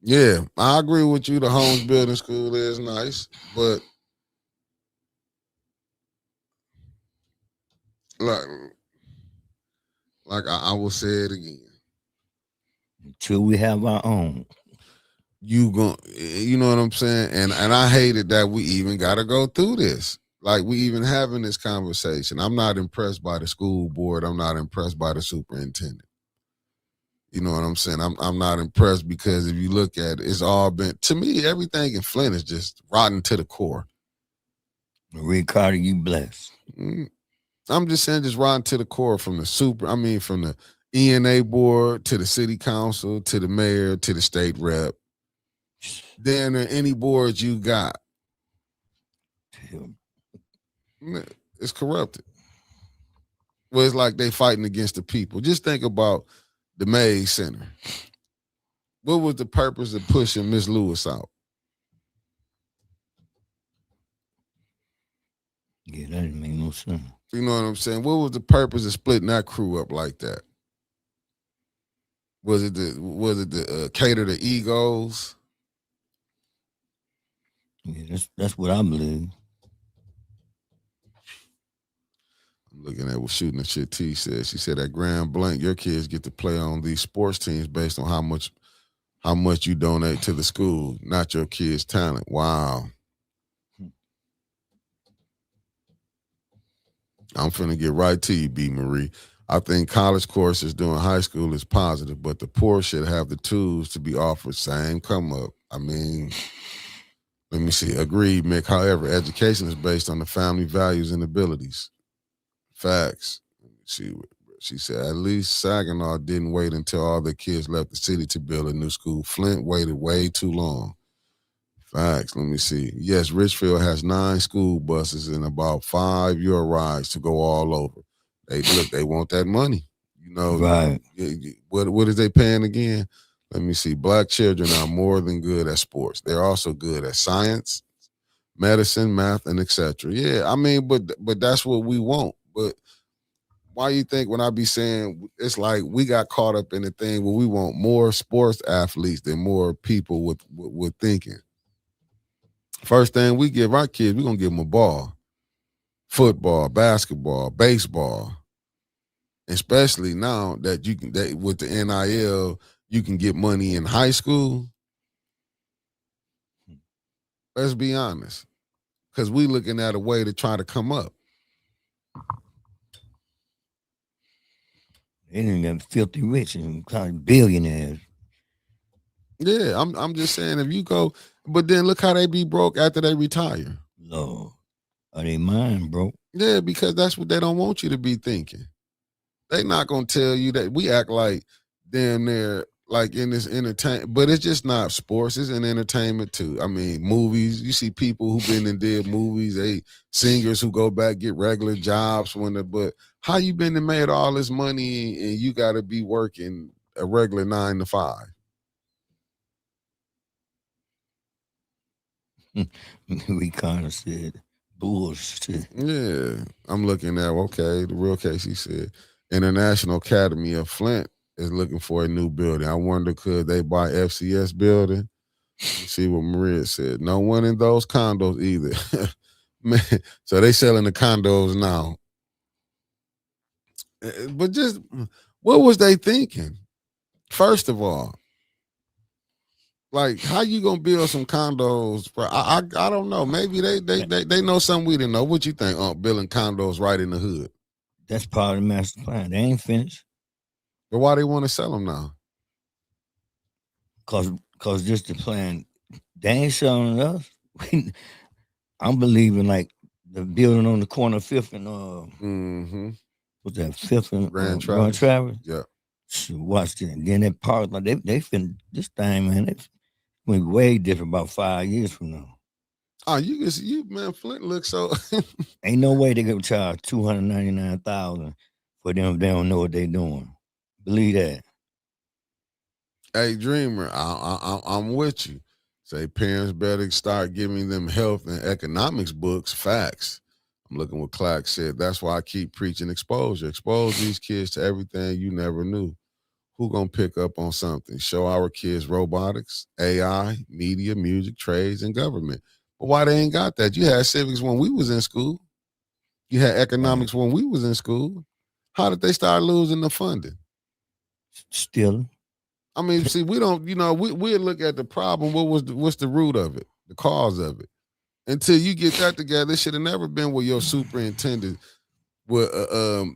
Speaker 1: Yeah, I agree with you. The Holmes Building School is nice, but like, like I will say it again.
Speaker 2: Until we have our own.
Speaker 1: You know what I'm saying? And I hated that we even got to go through this. Like we even having this conversation. I'm not impressed by the school board. I'm not impressed by the superintendent. You know what I'm saying? I'm not impressed because if you look at it, it's all been to me. Everything in Flint is just rotten to the core.
Speaker 2: Maria Carter, you blessed.
Speaker 1: Mm, I'm just saying, just rotten to the core from the from the ENA board to the city council to the mayor to the state rep. Then any boards you got, it's corrupted. Well, it's like they fighting against the people. Just think about the Mays Center. What was the purpose of pushing Miss Lewis out?
Speaker 2: Yeah, that didn't make no sense.
Speaker 1: You know what I'm saying? What was the purpose of splitting that crew up like that? Was it the cater to egos?
Speaker 2: Yeah, that's what I believe.
Speaker 1: Looking at what shooting the shit T said. She said at Grand Blank, your kids get to play on these sports teams based on how much you donate to the school, not your kids' talent. Wow. I'm finna get right to you, B. Marie. I think college courses during high school is positive, but the poor should have the tools to be offered same come up. I mean, let me see. Agreed, Mick. However, education is based on the family values and abilities. Facts. Let me see. She said, at least Saginaw didn't wait until all the kids left the city to build a new school. Flint waited way too long. Facts. Let me see. Yes, Richfield has 9 school buses and about 5 euro rides to go all over. They want that money. You know,
Speaker 2: Right.
Speaker 1: what is they paying again? Let me see. Black children are more than good at sports. They're also good at science, medicine, math, and etc. Yeah, I mean, but that's what we want. But why you think when I be saying it's like we got caught up in the thing where we want more sports athletes than more people with thinking. First thing we give our kids, we're gonna give them a ball. Football, basketball, baseball. Especially now that you can that with the NIL, you can get money in high school. Let's be honest. Because we looking at a way to try to come up.
Speaker 2: They didn't get filthy rich and kind of billionaires.
Speaker 1: Yeah, I'm just saying if you go, but then look how they be broke after they retire.
Speaker 2: Lord, are they mind, bro?
Speaker 1: Yeah, because that's what they don't want you to be thinking. They not gonna tell you that we act like damn near like in this entertainment, but it's just not sports. It's an entertainment too. I mean, movies. You see people who been and did movies. They singers who go back get regular jobs when the but how you been and made all this money and you got to be working a regular 9 to 5.
Speaker 2: We kind of said bullshit.
Speaker 1: Yeah, I'm looking at okay. The real case, he said, International Academy of Flint is looking for a new building. I wonder could they buy FCS building? You see what Maria said. No one in those condos either. Man, so they selling the condos now. But just what was they thinking? First of all, like how you gonna build some condos? I don't know. Maybe they know something we didn't know. What you think? Building condos right in the hood.
Speaker 2: That's part of the master plan. They ain't finished.
Speaker 1: But why they want to sell them now?
Speaker 2: Cause just the plan, they ain't selling us. I'm believing like the building on the corner of Fifth and
Speaker 1: Mm-hmm.
Speaker 2: what's that Fifth and
Speaker 1: Grand
Speaker 2: Grand
Speaker 1: Traverse.
Speaker 2: Traverse.
Speaker 1: Yeah.
Speaker 2: Watch it. And then that park like they fin this thing, man. They went way different about 5 years from now.
Speaker 1: Oh, you man, Flint looks so.
Speaker 2: Ain't no way they gonna charge 299,000 for them if they don't know what they doing. Believe that.
Speaker 1: Hey, Dreamer, I'm with you. Say parents better start giving them health and economics books. Facts. I'm looking what Clark said. That's why I keep preaching exposure. Expose these kids to everything you never knew. Who gonna pick up on something? Show our kids robotics, AI, media, music, trades, and government. But why they ain't got that? You had civics when we was in school. You had
Speaker 2: Right.
Speaker 1: economics when we was in school. How did they start losing the funding?
Speaker 2: Still.
Speaker 1: I mean, see, we don't, we look at the problem. What's the root of it, the cause of it? Until you get that together, it should have never been where your superintendent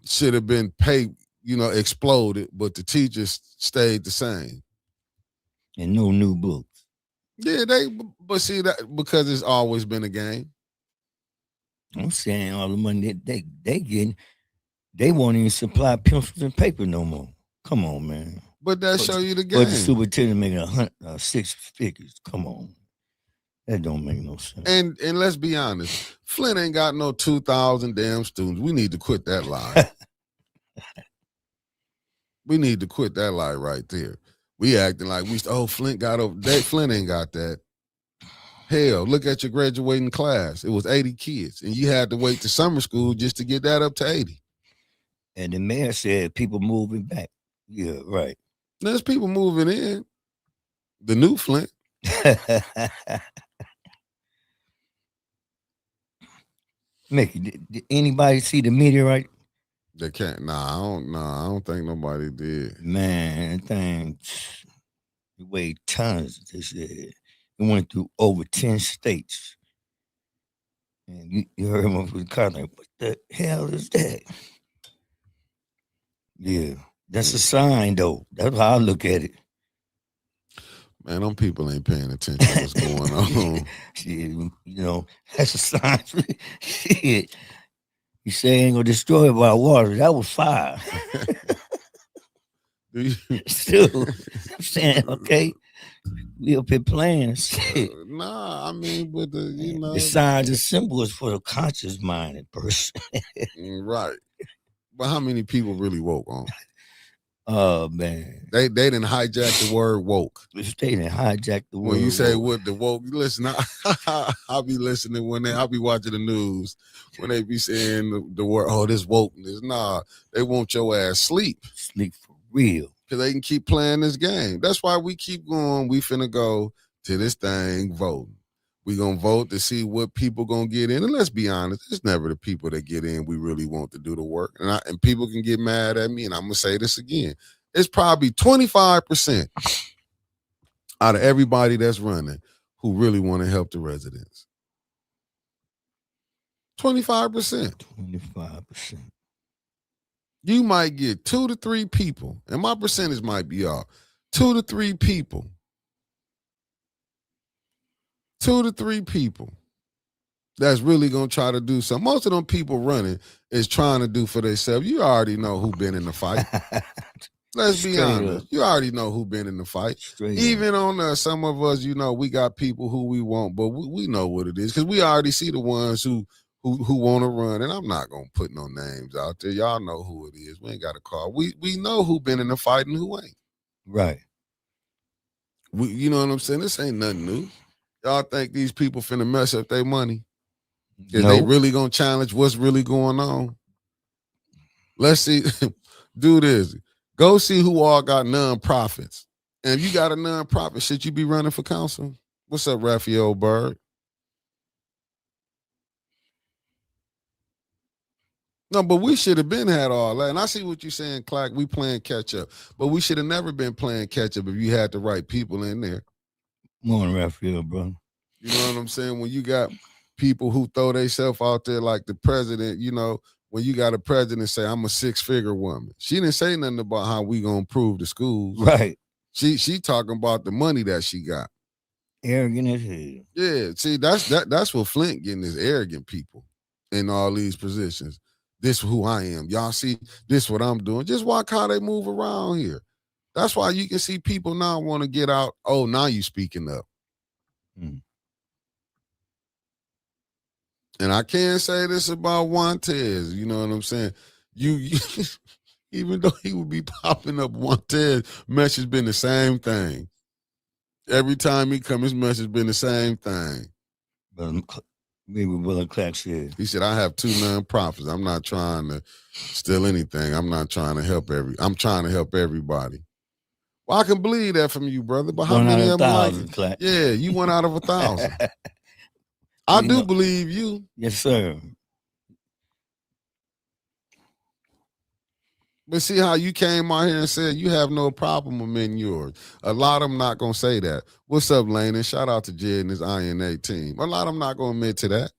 Speaker 1: should have been paid, exploded, but the teachers stayed the same.
Speaker 2: And no new books.
Speaker 1: Yeah, but see that because it's always been a game.
Speaker 2: I'm saying all the money that they getting, they won't even supply pencils and paper no more. Come on, man.
Speaker 1: But that
Speaker 2: But
Speaker 1: show you the
Speaker 2: but the
Speaker 1: game.
Speaker 2: superintendent making 6 figures. Come on, that don't make no sense.
Speaker 1: And let's be honest, Flint ain't got no 2,000 damn students. We need to quit that lie. We need to quit that lie right there. We acting like Flint got over. Flint ain't got that. Hell, look at your graduating class. It was 80 kids, and you had to wait to summer school just to get that up to 80.
Speaker 2: And the mayor said people moving back. Yeah, right.
Speaker 1: There's people moving in. The new Flint.
Speaker 2: Mickey, did anybody see the meteorite
Speaker 1: They can't. Nah, I don't. Nah, I don't think nobody did.
Speaker 2: Man, that thing it weighed tons. They said it went through over 10 states. And you heard him over the car like, what the hell is that? Yeah, that's a
Speaker 1: Mm.
Speaker 2: sign though. That's how I look at it.
Speaker 1: Man, them people ain't paying attention to what's going on.
Speaker 2: Shit, that's a sign. Shit, you say ain't gonna destroy it by water. That was fire.
Speaker 1: Do you?
Speaker 2: Still, I'm saying, okay, we up here playing shit.
Speaker 1: Nah, I mean, but
Speaker 2: The signs and symbols for the conscious mind and person.
Speaker 1: right. But how many people really woke on?
Speaker 2: Oh man,
Speaker 1: They didn't hijack the word woke.
Speaker 2: the state and hijacked the
Speaker 1: When you
Speaker 2: word
Speaker 1: say
Speaker 2: woke.
Speaker 1: what the woke, listen, I'll be listening I'll be watching the news when they be saying the word, oh, this wokeness. Nah, they want your ass sleep
Speaker 2: Sleep for real.
Speaker 1: because they can keep playing this game. That's why we keep going. We finna go to this thing voting. We gonna vote to see what people gonna get in. And let's be honest, it's never the people that get in we really want to do the work. And people can get mad at me, and I'm gonna say this again. It's probably 25% out of everybody that's running who really want to help the residents. 25%.
Speaker 2: 25%.
Speaker 1: You might get 2 to 3 people, and my percentage might be off. 2 to 3 people. 2 to 3 people that's really gonna try to do something. Most of them people running is trying to do for themselves. You already know who been in the fight. Let's be honest. You already know who been in the fight.
Speaker 2: Straight
Speaker 1: Even on some of us, we got people who we want, but we know what it is because we already see the ones who want to run. And I'm not gonna put no names out there. Y'all know who it is. We ain't got to call. We know who been in the fight and who ain't.
Speaker 2: right.
Speaker 1: You know what I'm saying? This ain't nothing new. Y'all think these people finna mess up their money? Is they
Speaker 2: No.
Speaker 1: really gonna challenge what's really going on? Let's see. Do this. Go see who all got nonprofits. And if you got a nonprofit, should you be running for council? What's up, Raphael Bird? No, but we should have been had all that. And I see what you're saying, Clark. We playing catch up. But we should have never been playing catch up if you had the right people in there.
Speaker 2: Morning, Raphael, bro.
Speaker 1: You know what I'm saying? When you got people who throw themselves out there like the president, when you got a president say, I'm a 6-figure woman. She didn't say nothing about how we gonna improve the schools.
Speaker 2: Right.
Speaker 1: She talking about the money that she got.
Speaker 2: Arrogant as hell.
Speaker 1: Yeah, see, that's what Flint getting is arrogant people in all these positions. This who I am. Y'all see, this what I'm doing. Just watch how they move around here. That's why you can see people now want to get out. Oh, now you speaking up.
Speaker 2: Mm.
Speaker 1: And I can't say this about Montez. You know what I'm saying? You even though he would be popping up, Montez message been the same thing. Every time he come, his message been the same thing.
Speaker 2: But maybe Willie Clark said.
Speaker 1: He said, I have 2 nonprofits. I'm not trying to steal anything. I'm not trying to help I'm trying to help everybody. Well, I can believe that from you, brother. But how many of them like it?
Speaker 2: Clark.
Speaker 1: Yeah, you 1 out of 1,000. I do believe you.
Speaker 2: Yes, sir.
Speaker 1: But see how you came out here and said you have no problem amending yours. A lot of them not going to say that. What's up, Lane? And shout out to Jed and his INA team. A lot of them not going to admit to that.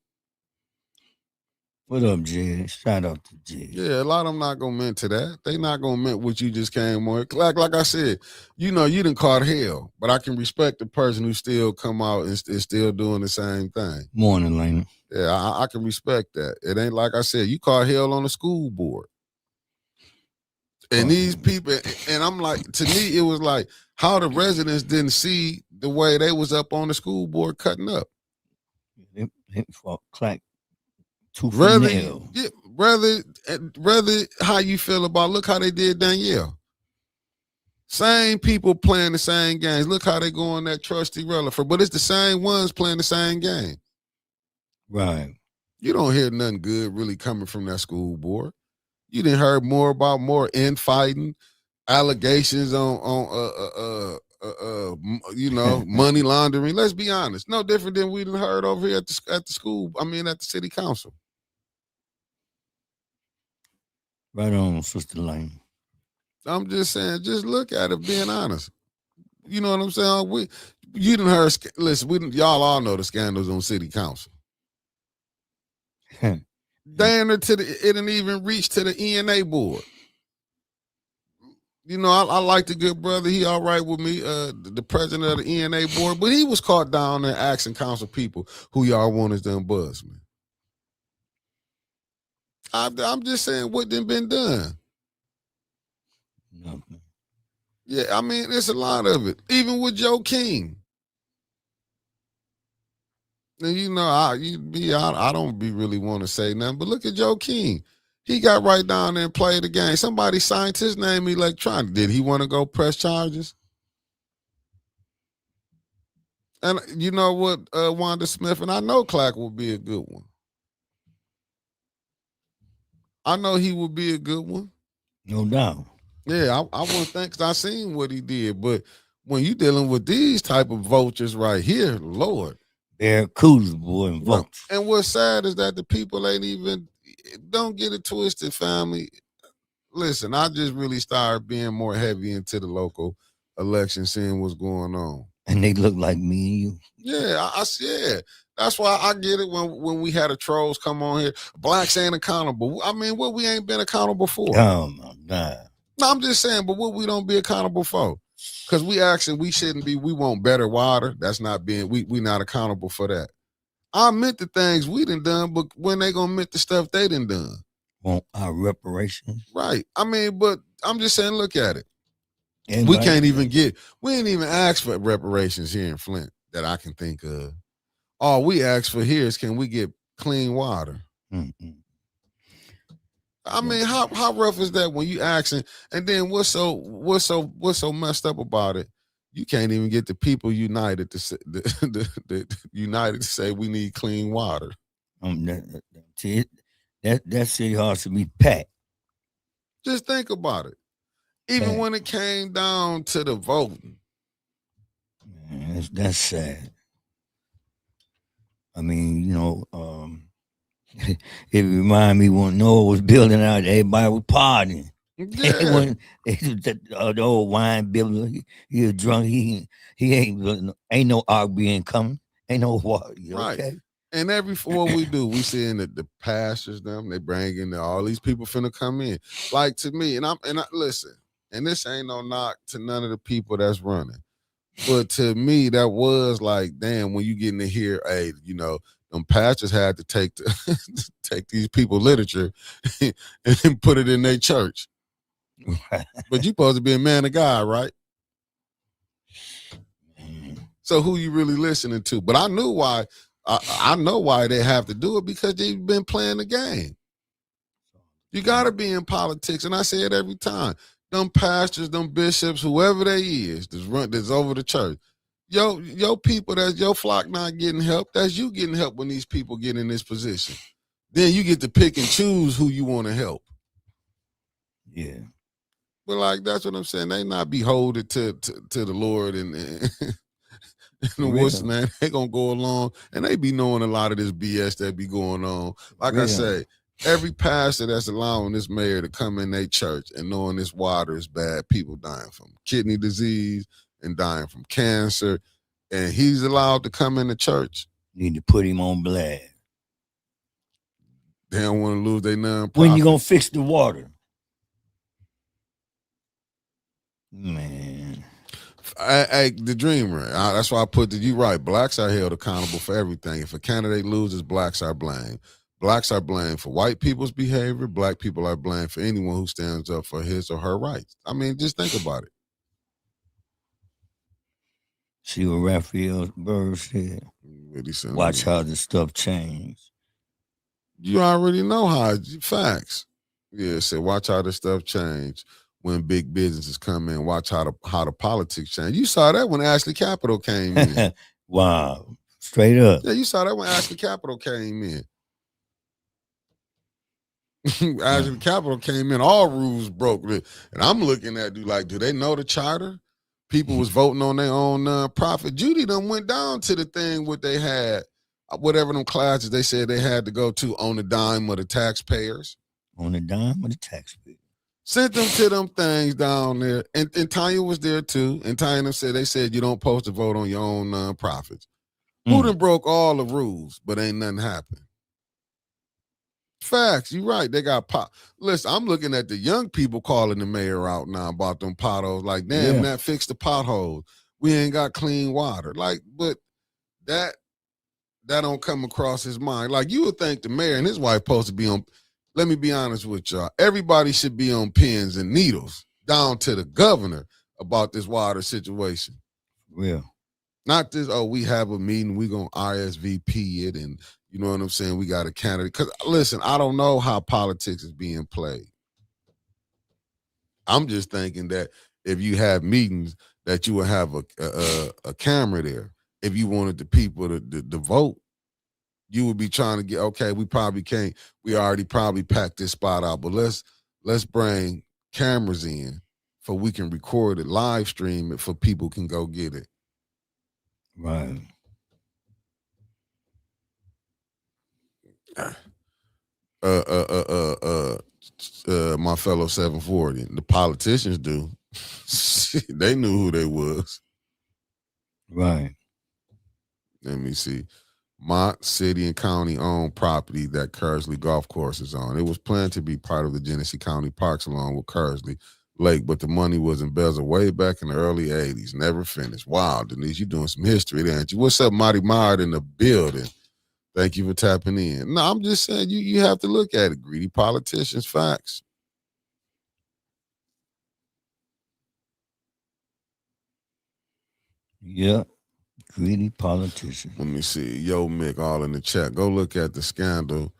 Speaker 2: What up, Jed? Shout out to Jed.
Speaker 1: Yeah, a lot of them not going to admit to that. They not going to admit what you just came on. Like I said, you didn't caught hell, but I can respect the person who still come out and is still doing the same thing.
Speaker 2: Morning, Lane.
Speaker 1: Yeah, I can respect that. It ain't like I said, you caught hell on the school board. And these people, and I'm like, to me, it was like how the residents didn't see the way they was up on the school board cutting up.
Speaker 2: They fought Clark tooth and
Speaker 1: Rather,
Speaker 2: nail.
Speaker 1: yeah, rather how you feel about, look how they did Danielle. Same people playing the same games. Look how they go on that trusty Rutherford, but it's the same ones playing the same game.
Speaker 2: Right.
Speaker 1: You don't hear nothing good really coming from that school board. You didn't heard more about more infighting, allegations on money laundering. Let's be honest. No different than we done heard over here at the school. I mean, at the city council.
Speaker 2: Right on, Sister Lane.
Speaker 1: I'm just saying, just look at it, being honest. You know what I'm saying? You didn't heard. Listen, y'all all know the scandals on city council. Damn it didn't even reach to the ENA board. You know, I like the good brother. He all right with me, the president of the ENA board, but he was caught down there asking council people who y'all want as the ombudsman. I'm just saying what done been done.
Speaker 2: Nothing.
Speaker 1: Yeah, I mean, it's a lot of it. Even with Joe King. And you know, I don't be really want to say nothing, but look at Joe King. He got right down there and played the game. Somebody signed his name electronic. Did he want to go press charges? And you know what, Wanda Smith, and I know Clack will be a good one. I know he would be a good one.
Speaker 2: No doubt.
Speaker 1: Yeah, I wouldn't think, because I seen what he did. But when you dealing with these type of vultures right here, Lord.
Speaker 2: Barracudas, boy, and votes.
Speaker 1: And what's sad is that the people ain't even, don't get it twisted, family. Listen, I just really started being more heavy into the local election, seeing what's going on.
Speaker 2: And they look like me and you.
Speaker 1: Yeah, yeah. That's why I get it when we had the trolls come on here. Blacks ain't accountable. I mean, what we ain't been accountable for?
Speaker 2: Oh my God.
Speaker 1: No, I'm just saying, but what we don't be accountable for? Because we shouldn't be. We want better water. That's not being. We not accountable for that. I meant the things we done, but when they gonna admit the stuff they done?
Speaker 2: Want our reparations?
Speaker 1: Right. I mean, but I'm just saying, look at it.
Speaker 2: Anybody?
Speaker 1: We ain't even ask for reparations here in Flint that I can think of. All we ask for here is, can we get clean water?
Speaker 2: Mm-hmm.
Speaker 1: I mean, how rough is that when you asking? And then what's so messed up about it? You can't even get the people united to say, the united to say we need clean water.
Speaker 2: That city hall should be packed.
Speaker 1: Just think about it. Even when it came down to the voting.
Speaker 2: Man, that's sad. I mean, you know, it reminded me when Noah was building out, everybody was partying.
Speaker 1: Yeah.
Speaker 2: The old wine builder, he was drunk. He ain't no ark being coming. Ain't no water.
Speaker 1: Right.
Speaker 2: Okay?
Speaker 1: And what we do, we see in the pastors, they bring in all these people finna come in. Like, to me, and I listen, and this ain't no knock to none of the people that's running. But to me, that was like, damn, when you getting to hear, hey, you know, them pastors had to take take these people literature and put it in their church. But you supposed to be a man of God, right? So who you really listening to? But I knew why. I know why they have to do it, because they've been playing the game. You got to be in politics, and I say it every time. Them pastors, them bishops, whoever they is, that's over the church. Your people, that's your flock not getting help. That's you getting help when these people get in this position. Then you get to pick and choose who you want to help.
Speaker 2: Yeah.
Speaker 1: But like, that's what I'm saying. They not beholden to the Lord and what's the name? They gonna go along, and they be knowing a lot of this BS that be going on. Like I say, every pastor that's allowing this mayor to come in their church and knowing this water is bad, people dying from kidney disease and dying from cancer, and he's allowed to come in the church.
Speaker 2: Need to put him on blast.
Speaker 1: They don't want to lose their nonprofit.
Speaker 2: When you gonna fix the water? Man.
Speaker 1: The dreamer. That's why I put you right. Blacks are held accountable for everything. If a candidate loses, blacks are blamed. Blacks are blamed for white people's behavior. Black people are blamed for anyone who stands up for his or her rights. I mean, just think about it.
Speaker 2: See what Raphael Burr said. Watch how the stuff change.
Speaker 1: You already know how. Facts. Yeah, said watch how the stuff change when big businesses come in. Watch how the politics change. You saw that when Ashley Capital came in.
Speaker 2: Wow. Straight up.
Speaker 1: Yeah, you saw that when Ashley Capital came in. Ashley Capital came in, all rules broke. And I'm looking at you like, do they know the charter? People was voting on their own nonprofit. Judy done went down to the thing what they had, whatever them classes they said they had to go to on the dime of the taxpayers.
Speaker 2: On the dime of the taxpayer.
Speaker 1: Sent them to them things down there. And Tanya was there too. And Tanya said, they said you don't post to vote on your own nonprofits. Who done broke all the rules, but ain't nothing happened? Facts, you right. They got pot. Listen, I'm looking at the young people calling the mayor out now about them potholes. Like, damn, that fix the potholes. We ain't got clean water. Like, but that don't come across his mind. Like, you would think the mayor and his wife supposed to be on. Let me be honest with y'all. Everybody should be on pins and needles down to the governor about this water situation.
Speaker 2: Real.
Speaker 1: Not this, oh, we have a meeting, we going to RSVP it, and you know what I'm saying, we got a candidate. Because, listen, I don't know how politics is being played. I'm just thinking that if you have meetings, that you would have a camera there. If you wanted the people to vote, you would be trying to get, okay, we probably can't, we already probably packed this spot out, but let's bring cameras in so we can record it, live stream it, for people can go get it.
Speaker 2: Right.
Speaker 1: My fellow 740, the politicians do. They knew who they was.
Speaker 2: Right.
Speaker 1: Let me see. Mott City and County owned property that Kersley Golf Course is on. It was planned to be part of the Genesee County Parks along with Kersley Lake, but the money was embezzled way back in the early 80s. Never finished. Wow, Denise, you doing some history, ain't you? What's up, Marty Myard in the building? Thank you for tapping in. No, I'm just saying you have to look at it. Greedy politicians, facts.
Speaker 2: Yeah. Greedy politicians.
Speaker 1: Let me see. Yo, Mick, all in the chat. Go look at the scandal.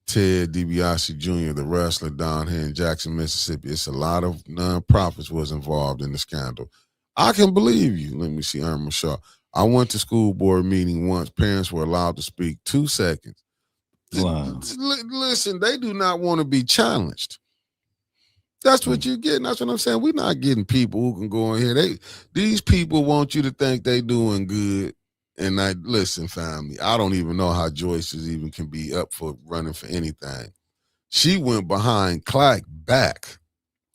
Speaker 1: Ted DiBiase Jr., the wrestler down here in Jackson, Mississippi. It's a lot of nonprofits was involved in the scandal. I can believe you. Let me see, Irma Shaw. I went to school board meeting once. Parents were allowed to speak 2 seconds.
Speaker 2: Wow.
Speaker 1: Listen, they do not want to be challenged. That's what you're getting. That's what I'm saying. We're not getting people who can go in here. These people want you to think they doing good. And listen, family, I don't even know how Joyce even can be up for running for anything. She went behind Clack back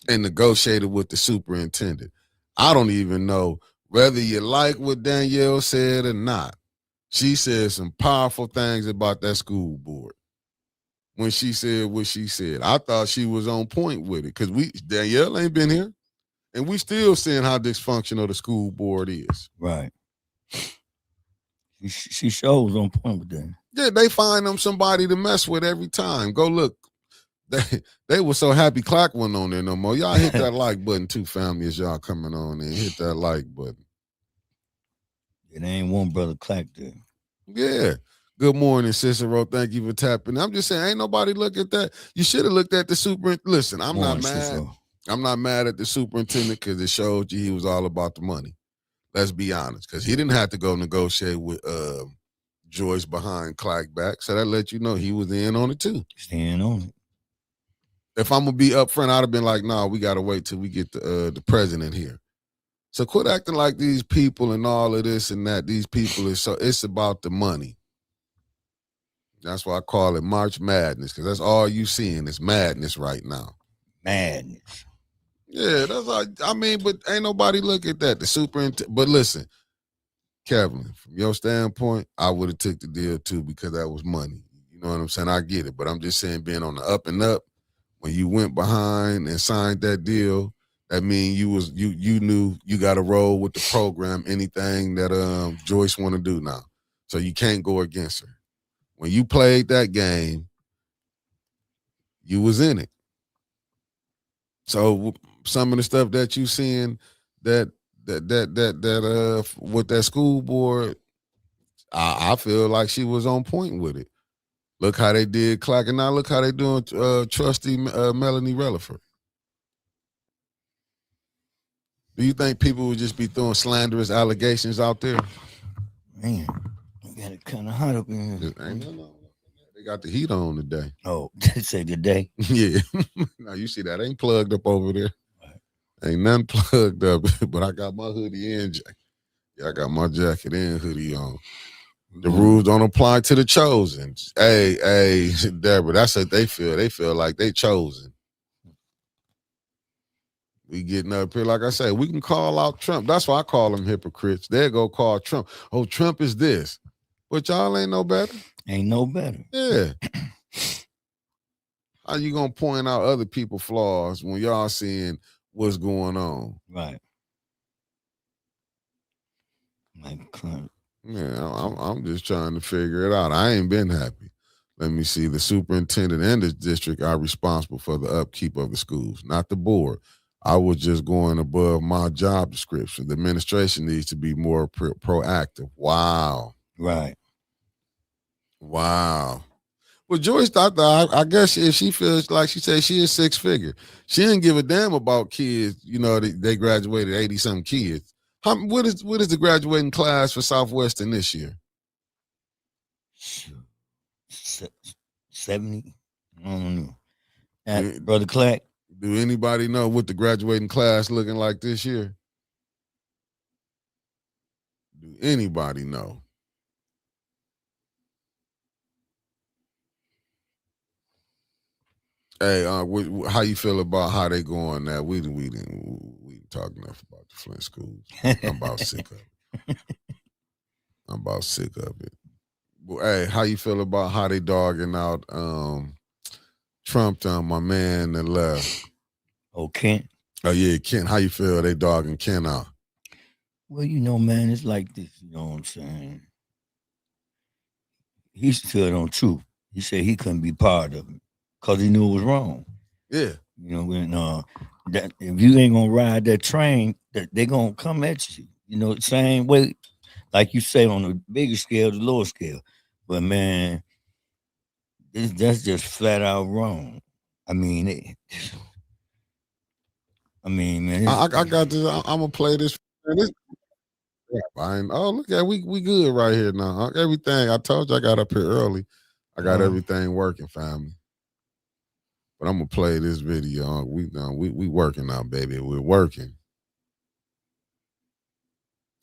Speaker 1: and negotiated with the superintendent. I don't even know whether you like what Danielle said or not. She said some powerful things about that school board when she said what she said. I thought she was on point with it because Danielle ain't been here, and we still seeing how dysfunctional the school board is.
Speaker 2: Right. She shows on point with that.
Speaker 1: Yeah, they find them somebody to mess with every time. Go look. They were so happy Clark wasn't on there no more. Y'all hit that like button too, family, as y'all coming on and hit that like button.
Speaker 2: It ain't one brother Clark there.
Speaker 1: Yeah. Good morning, Cicero. Thank you for tapping. I'm just saying, ain't nobody look at that. You should have looked at the superintendent. Listen, I'm not mad. Cicero. I'm not mad at the superintendent because it showed you he was all about the money. Let's be honest, because he didn't have to go negotiate with Joyce behind Clark back. So that let you know he was in on it too.
Speaker 2: Staying on it.
Speaker 1: If I'm gonna be upfront, I'd have been like, "No, we gotta wait till we get the president here." So quit acting like these people and all of this and that. These people it's about the money. That's why I call it March Madness, because that's all you seeing is madness right now.
Speaker 2: Madness.
Speaker 1: Yeah, that's all. I mean, but ain't nobody look at that. The superintendent. But listen, Kevin, from your standpoint, I would have took the deal too because that was money. You know what I'm saying? I get it, but I'm just saying, being on the up and up. When you went behind and signed that deal, that means you knew you got to roll with the program. Anything that Joyce want to do now, so you can't go against her. When you played that game, you was in it. So some of the stuff that you seeing that with that school board, I feel like she was on point with it. Look how they did Clark, and now look how they doing trustee Melanie Relaford. Do you think people would just be throwing slanderous allegations out there?
Speaker 2: Man, we got it kind of hot up in here.
Speaker 1: No. They got the heat on today.
Speaker 2: Oh, say today?
Speaker 1: Yeah. Now you see that ain't plugged up over there. Right. Ain't nothing plugged up, but I got my hoodie and jacket. Yeah, I got my jacket and hoodie on. The rules don't apply to the chosen. Hey, Deborah, that's what they feel. They feel like they chosen. We getting up here, like I say, we can call out Trump. That's why I call them hypocrites. They go call Trump. Oh, Trump is this. But y'all ain't no better.
Speaker 2: Ain't no better.
Speaker 1: Yeah. How you gonna point out other people's flaws when y'all seeing what's going on?
Speaker 2: Right. Like,
Speaker 1: yeah, I'm just trying to figure it out. I ain't been happy. Let me see. The superintendent and the district are responsible for the upkeep of the schools, not the board. I was just going above my job description. The administration needs to be more proactive. Wow.
Speaker 2: Right.
Speaker 1: Wow. Well, Joyce thought that I guess if she feels like she said she is 6-figure, she didn't give a damn about kids. You know, they graduated 80-something kids. What is the graduating class for Southwestern this year?
Speaker 2: 70. I don't know. Brother Clack.
Speaker 1: Do anybody know what the graduating class looking like this year? Do anybody know? Hey, how you feel about how they going now? We didn't talk enough about the Flint schools. I'm about sick of it. I'm about sick of it. Well, hey, how you feel about how they dogging out Trump, my man that left?
Speaker 2: Oh, Kent.
Speaker 1: Oh yeah, Kent. How you feel they dogging Kent out?
Speaker 2: Well, you know, man, it's like this. You know what I'm saying? He stood on truth. He said he couldn't be part of it because he knew it was wrong.
Speaker 1: Yeah.
Speaker 2: You know, when that if you ain't gonna ride that train, that they're gonna come at you. You know, the same way, like you say, on the bigger scale, the lower scale. But man, that's just flat out wrong. I mean, man.
Speaker 1: I got this. I'm gonna play this. Oh, look at we good right here now. Everything I told you, I got up here early. I got everything working, family. But I'm gonna play this video. We working now, baby. We're working.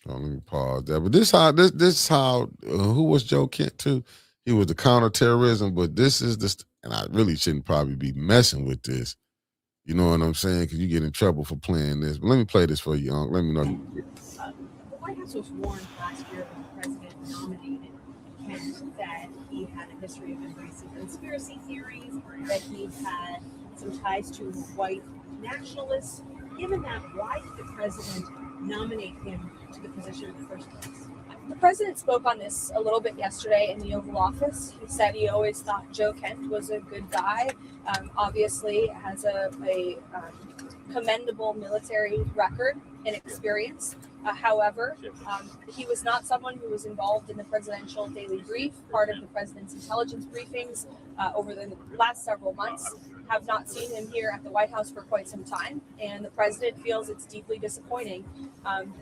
Speaker 1: Oh, let me pause that. But this how who was Joe Kent too? He was the counterterrorism, but this is and I really shouldn't probably be messing with this. You know what I'm saying? Because you get in trouble for playing this. But let me play this for you, Unc. Let me know.
Speaker 3: The White House was warned last year when the president nominated Kent that he had a history of embracing conspiracy theories, that he had some ties to white nationalists. Given that, why did the president nominate him to the position in the first place?
Speaker 4: The president spoke on this a little bit yesterday in the Oval Office. He said he always thought Joe Kent was a good guy. Obviously, has a commendable military record and experience. However, he was not someone who was involved in the presidential daily brief, part of the president's intelligence briefings over the last several months. Have not seen him here at the White House for quite some time, and the president feels it's deeply disappointing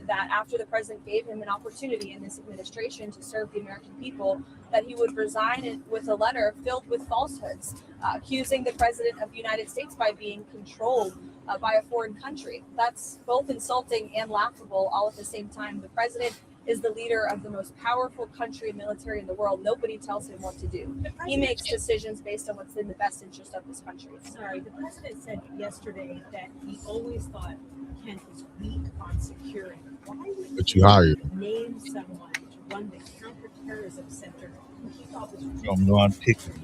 Speaker 4: that after the president gave him an opportunity in this administration to serve the American people, that he would resign with a letter filled with falsehoods, accusing the president of the United States by being controlled by a foreign country. That's both insulting and laughable all at the same time. The president is the leader of the most powerful country and military in the world. Nobody tells him what to do. He makes decisions based on what's in the best interest of this country.
Speaker 3: Sorry, the president said yesterday that he always thought Kent was weak on security. Why would
Speaker 1: you hired
Speaker 3: name someone to run the counterterrorism center who he thought was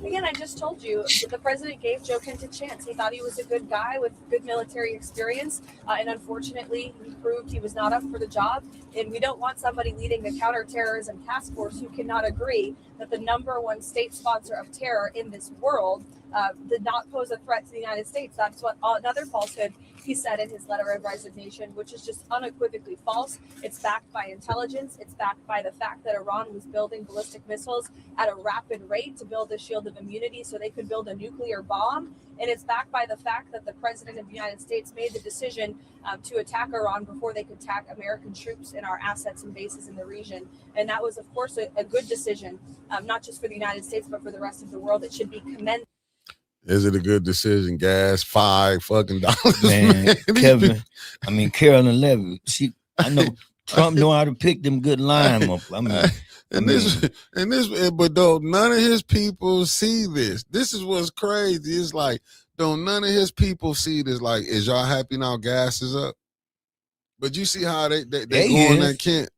Speaker 4: Again, I just told you that the president gave Joe Kent a chance. He thought he was a good guy with good military experience, and unfortunately, he proved he was not up for the job. And we don't want somebody leading the counterterrorism task force who cannot agree that the number one state sponsor of terror in this world did not pose a threat to the United States. That's what another falsehood he said in his letter of resignation, which is just unequivocally false. It's backed by intelligence. It's backed by the fact that Iran was building ballistic missiles at a rapid rate to build a shield of immunity so they could build a nuclear bomb. And it's backed by the fact that the president of the United States made the decision to attack Iran before they could attack American troops and our assets and bases in the region. And that was, of course, a good decision, not just for the United States, but for the rest of the world. It should be commended.
Speaker 1: Is it a good decision? Gas, $5 fucking.
Speaker 2: Man, Kevin, Carolyn Levy. I know Trump know how to pick them good linemen.
Speaker 1: And but though none of his people see this. This is what's crazy. It's like, don't none of his people see this. Like, is y'all happy now? Gas is up. But you see how they go on that Kent.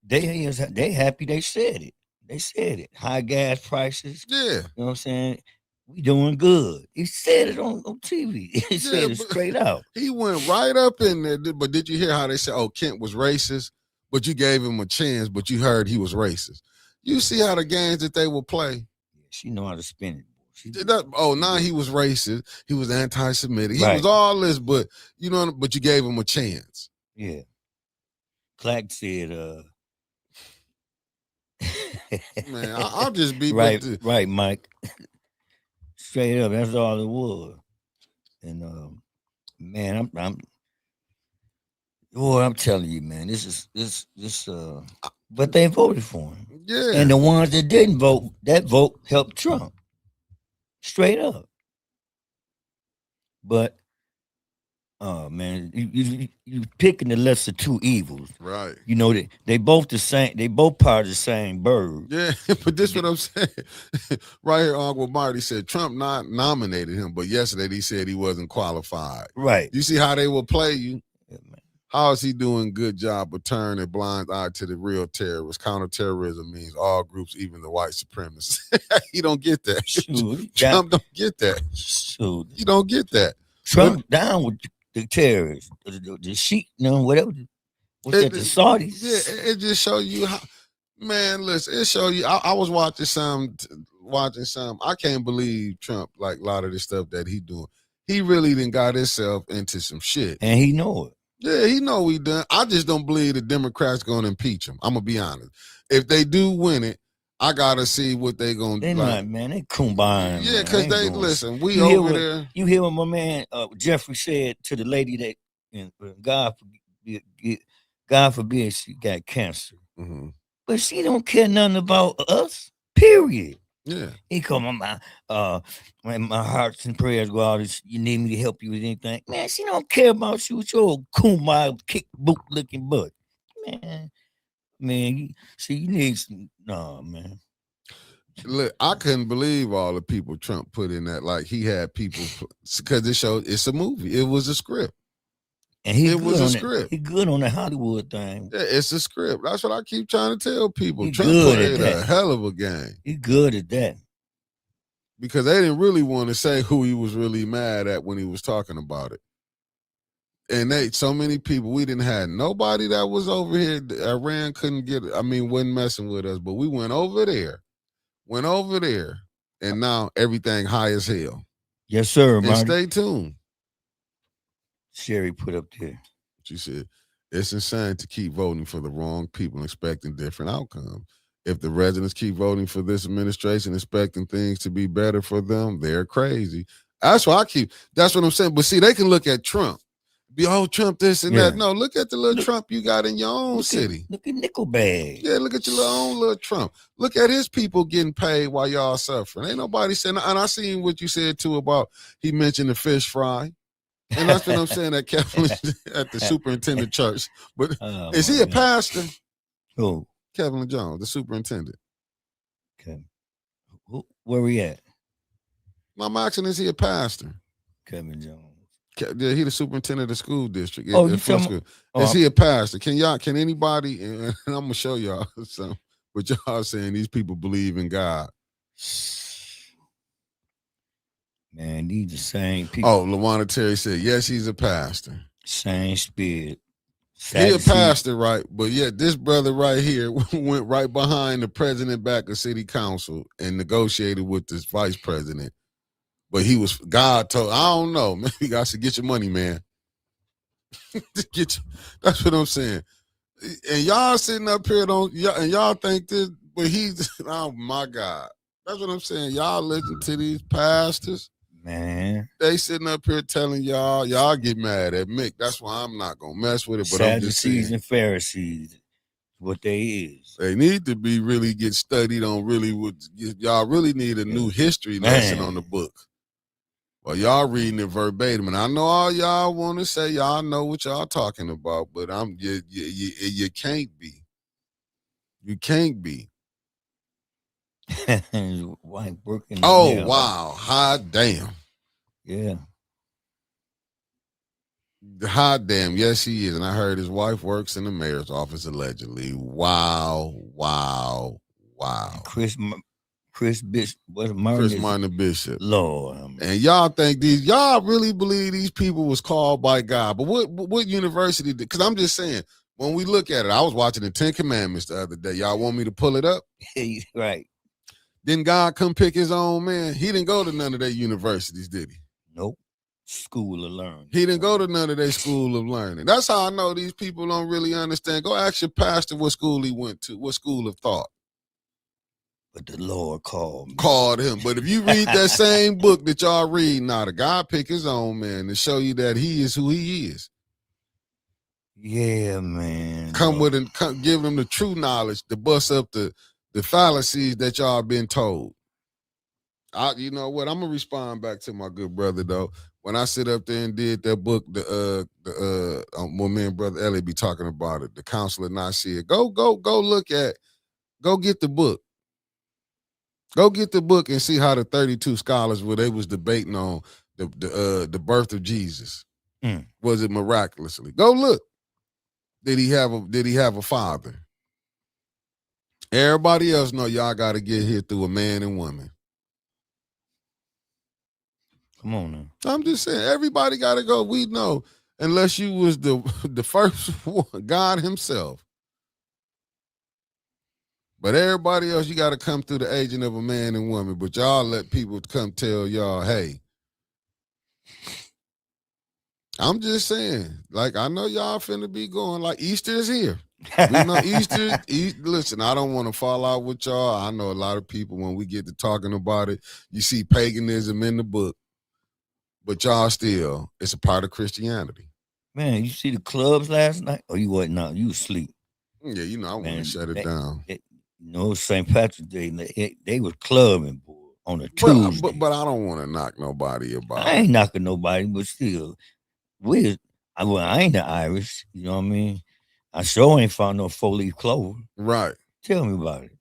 Speaker 2: They happy. They said it. They said it. High gas prices.
Speaker 1: Yeah.
Speaker 2: You know what I'm saying? We doing good. He said it on TV. He said it straight out.
Speaker 1: He went right up in there. But did you hear how they said, oh, Kent was racist, but you gave him a chance, but you heard he was racist? You see how the games that they will play?
Speaker 2: She know how to spin it.
Speaker 1: Now he was racist. He was anti-Semitic. He was all this, but but you gave him a chance.
Speaker 2: Yeah. Clark said,
Speaker 1: man, I'll just be
Speaker 2: right, Mike. Straight up, that's all it was. And man, I'm telling you, man, this but they voted for him.
Speaker 1: Yeah.
Speaker 2: And the ones that didn't vote, that vote helped Trump. Straight up. But man, you picking the lesser two evils.
Speaker 1: Right.
Speaker 2: You know, they both the same, they both part of the same bird.
Speaker 1: Yeah, but this what I'm saying. Right here, Uncle Marty said Trump not nominated him, but yesterday he said he wasn't qualified.
Speaker 2: Right.
Speaker 1: You see how they will play you?
Speaker 2: Yeah, man.
Speaker 1: How is he doing a good job of turning a blind eye to the real terrorists? Counterterrorism means all groups, even the white supremacists. You don't get that.
Speaker 2: Shoot,
Speaker 1: Trump don't get that.
Speaker 2: Shoot.
Speaker 1: You don't get that.
Speaker 2: Trump down with the terrorists, the sheik, whatever. What's that, the Saudis?
Speaker 1: Yeah, it just show you how. Man, listen, it show you. I was watching some. I can't believe Trump, like a lot of the stuff that he doing. He really done got himself into some shit,
Speaker 2: and he know it.
Speaker 1: Yeah, he know he done. I just don't believe the Democrats gonna impeach him. I'm gonna be honest. If they do win it, I gotta see what they gonna do.
Speaker 2: They not, man. They combine.
Speaker 1: Yeah, because they listen. We
Speaker 2: over
Speaker 1: there.
Speaker 2: You hear what my man Jeffrey said to the lady that, and God forbid she got cancer, but she don't care nothing about us. Period.
Speaker 1: Yeah.
Speaker 2: He come on my hearts and prayers go out. You need me to help you with anything, man. She don't care about you with your kumbaya kick boot looking butt, man. Man, you need some. No, man.
Speaker 1: Look, I couldn't believe all the people Trump put in that. Like he had people because it showed it's a movie. It was a script.
Speaker 2: And it was a script. He good on the Hollywood thing.
Speaker 1: Yeah, it's a script. That's what I keep trying to tell people.
Speaker 2: He
Speaker 1: Trump played a hell of a game.
Speaker 2: He good at that.
Speaker 1: Because they didn't really want to say who he was really mad at when he was talking about it. And so many people, we didn't have nobody that was over here. Iran couldn't get it. I mean, wasn't messing with us, but we went over there, and now everything high as hell.
Speaker 2: Yes, sir, man.
Speaker 1: Stay tuned.
Speaker 2: Sherry put up there.
Speaker 1: She said, it's insane to keep voting for the wrong people and expecting different outcomes. If the residents keep voting for this administration, expecting things to be better for them, they're crazy. That's what I'm saying. But see, they can look at Trump. Trump this and that. No, look at the little Trump you got in your own city.
Speaker 2: Look at Nickelback.
Speaker 1: Yeah, look at your own little Trump. Look at his people getting paid while y'all suffering. Ain't nobody saying, and I seen what you said too about, he mentioned the fish fry. And that's what I'm saying at Kevin, at the superintendent church. But is he a pastor?
Speaker 2: Who?
Speaker 1: Kevin Jones, the superintendent.
Speaker 2: Okay. Where we at?
Speaker 1: I'm asking, is he a pastor?
Speaker 2: Kevin Jones.
Speaker 1: Yeah, he the superintendent of the school district.
Speaker 2: Oh, you talking?
Speaker 1: Is he a pastor? Can anybody, and I'm going to show y'all something, but y'all saying these people believe in God.
Speaker 2: Man, these the same people.
Speaker 1: Oh, LaWanda Terry said, yes, he's a pastor.
Speaker 2: Same spirit.
Speaker 1: He a pastor, right? But yet this brother right here went right behind the president back of city council and negotiated with this vice president. But God told, I don't know, man, you guys should get your money, man. That's what I'm saying. And y'all sitting up here, and y'all think this, but oh my God. That's what I'm saying. Y'all listen to these pastors.
Speaker 2: Man,
Speaker 1: they sitting up here telling y'all get mad at Mick. That's why I'm not gonna mess with it. But
Speaker 2: Sadducees and Pharisees, what they is.
Speaker 1: They need to be really get studied on. Y'all really need a new history lesson on the book. Well, y'all reading it verbatim, and I know all y'all want to say y'all know what y'all talking about, but you can't be. You can't be.
Speaker 2: His wife working in
Speaker 1: Oh
Speaker 2: there.
Speaker 1: wow, hot damn.
Speaker 2: Yeah.
Speaker 1: Hot damn, yes he is. And I heard his wife works in the mayor's office allegedly. Wow, wow, wow.
Speaker 2: Chris Bishop, what Martin
Speaker 1: Chris
Speaker 2: is,
Speaker 1: Martin Bishop.
Speaker 2: Lord.
Speaker 1: And y'all think y'all really believe these people was called by God. But what university did? Because I'm just saying, when we look at it, I was watching the 10 Commandments the other day. Y'all want me to pull it up?
Speaker 2: Right.
Speaker 1: Didn't God come pick his own man? He didn't go to none of their universities, did he?
Speaker 2: Nope. School of learning.
Speaker 1: He didn't go to none of their school of learning. That's how I know these people don't really understand. Go ask your pastor what school he went to, what school of thought.
Speaker 2: But the Lord called
Speaker 1: him. But if you read that same book that y'all read, now the God pick his own man to show you that he is who he is.
Speaker 2: Yeah, man.
Speaker 1: Give them the true knowledge to bust up the fallacies that y'all been told. You know what? I'm gonna respond back to my good brother though. When I sit up there and did that book, when me and brother Ellie be talking about it, the Council of Nicaea. Go get the book. Go get the book and see how the 32 scholars where they was debating on the birth of Jesus. Was it miraculously? Go look. Did he have a father? Everybody else know y'all got to get here through a man and woman.
Speaker 2: Come on now.
Speaker 1: I'm just saying, everybody got to go. We know, unless you was the first one, God himself. But everybody else, you got to come through the agent of a man and woman. But y'all let people come tell y'all, hey, I'm just saying, like, I know y'all finna be going, like, Easter is here. We know Easter. Listen, I don't want to fall out with y'all. I know a lot of people, when we get to talking about it, you see paganism in the book. But y'all still, it's a part of Christianity.
Speaker 2: Man, you see the clubs last night? Oh, you wasn't out. You was asleep.
Speaker 1: Yeah, you know, I want to shut it down.
Speaker 2: St. Patrick's Day, they was clubbing, boy, on a Tuesday.
Speaker 1: But I don't want to knock nobody about
Speaker 2: I ain't knocking nobody, but still, I ain't the Irish, you know what I mean? I sure ain't found no 4-leaf clover.
Speaker 1: Right.
Speaker 2: Tell me about it.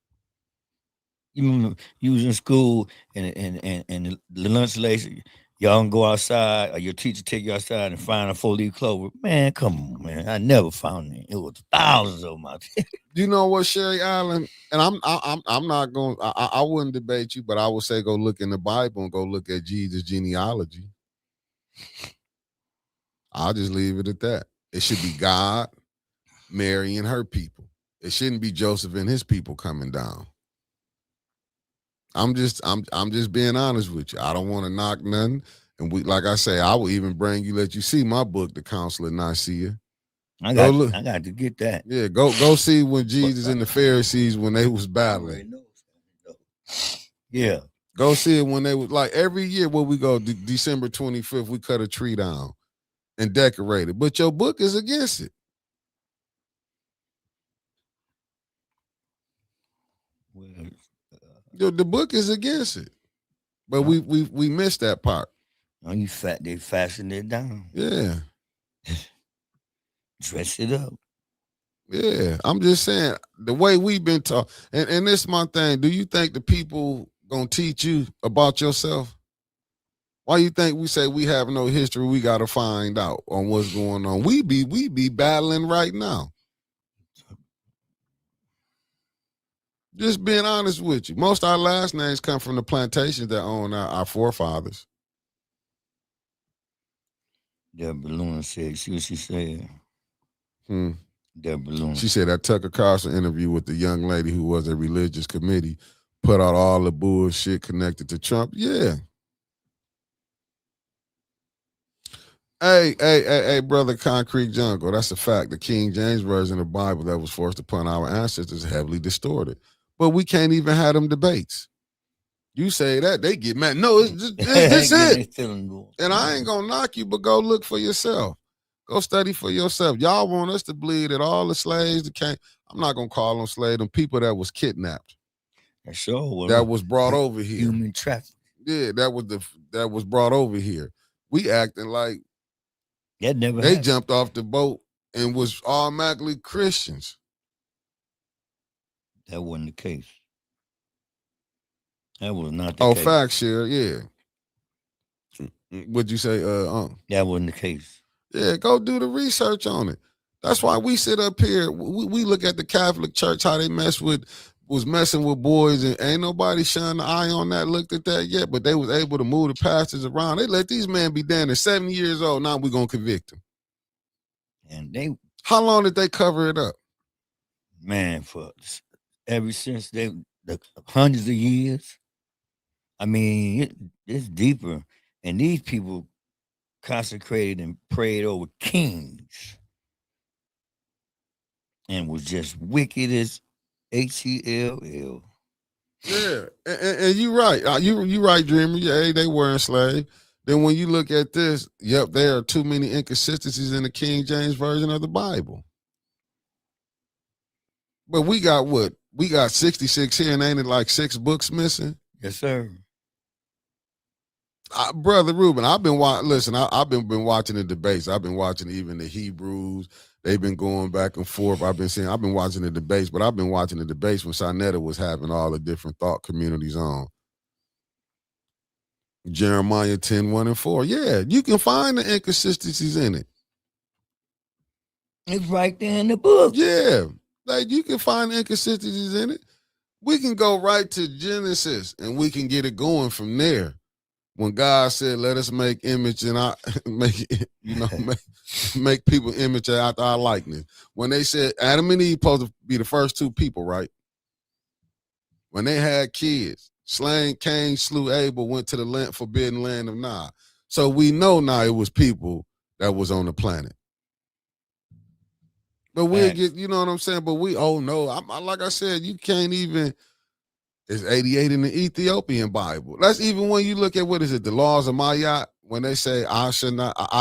Speaker 2: You remember you was in school and the lunch later, y'all can go outside, or your teacher take you outside and find a 4-leaf clover. Man, come on, man. I never found it. It was thousands of them out there.
Speaker 1: You know what, Sherry Allen? And I'm not going. I wouldn't debate you, but I would say go look in the Bible and go look at Jesus' genealogy. I'll just leave it at that. It should be God, Mary, and her people. It shouldn't be Joseph and his people coming down. I'm just being honest with you. I don't want to knock nothing. And like I say, I will even bring you, let you see my book, The Council of Nicaea.
Speaker 2: I got to get that.
Speaker 1: Yeah, go see when Jesus and the Pharisees, when they was battling.
Speaker 2: Yeah.
Speaker 1: Go see it when they was, like, every year when we go, December 25th, we cut a tree down and decorate it. But your book is against it. Well, the book is against it. But we missed that part.
Speaker 2: Oh, they fastened it down.
Speaker 1: Yeah.
Speaker 2: Dress it up.
Speaker 1: Yeah. I'm just saying, the way we've been taught, and this is my thing, do you think the people gonna teach you about yourself? Why you think we say we have no history? We got to find out on what's going on. We be battling right now. Just being honest with you. Most of our last names come from the plantations that own our forefathers.
Speaker 2: Deborah Luna said, see what she said? Deborah Luna.
Speaker 1: She said that Tucker Carlson interview with the young lady who was a religious committee put out all the bullshit connected to Trump. Yeah. Hey, brother, Concrete Jungle. That's a fact. The King James Version of the Bible that was forced upon our ancestors is heavily distorted. But we can't even have them debates. You say that, they get mad. No, it's it. And I ain't going to knock you, but go look for yourself. Go study for yourself. Y'all want us to believe that all the slaves that came, I'm not going to call them slaves, them people that was kidnapped. That was brought over here.
Speaker 2: Human trafficking.
Speaker 1: Yeah, that was brought over here. We acting like
Speaker 2: that never
Speaker 1: they
Speaker 2: happened.
Speaker 1: Jumped off the boat and was automatically Christians.
Speaker 2: That wasn't the case. That was not the
Speaker 1: Oh,
Speaker 2: case.
Speaker 1: fact share, yeah. What'd you say?
Speaker 2: That wasn't the case.
Speaker 1: Yeah, go do the research on it. That's why we sit up here. We look at the Catholic Church, how they was messing with boys, and ain't nobody shining the eye on that, looked at that yet, but they was able to move the pastors around. They let these men be damned at 70 years old. Now we gonna convict them.
Speaker 2: And they,
Speaker 1: How long did they cover it up?
Speaker 2: man, for ever since the hundreds of years. I mean, it's deeper. And these people consecrated and prayed over kings and was just wicked as HELL.
Speaker 1: Yeah, and you right. You right, Dreamer. Yeah, they were enslaved. Then when you look at this, yep, there are too many inconsistencies in the King James version of the Bible. But we got what? We got 66 here, and ain't it like 6 books missing?
Speaker 2: Yes, sir.
Speaker 1: Brother Ruben, I've been watching. I've been watching the debates. I've been watching even the Hebrews. They've been going back and forth. I've been watching the debates, but I've been watching the debates when Sinetta was having all the different thought communities on. Jeremiah 10, 1 and 4. Yeah, you can find the inconsistencies in it.
Speaker 2: It's right there in the book.
Speaker 1: Yeah, like you can find inconsistencies in it. We can go right to Genesis and we can get it going from there. When God said, "Let us make image and make people image after our likeness." When they said Adam and Eve supposed to be the first 2 people, right? When they had kids, slain Cain, slew Abel, went to the forbidden land of Nod. So we know now it was people that was on the planet. But we'll get, you know what I'm saying? But like I said, you can't even. It's 88 in the Ethiopian Bible. That's even when you look at, what is it, the laws of Mayat, when they say, I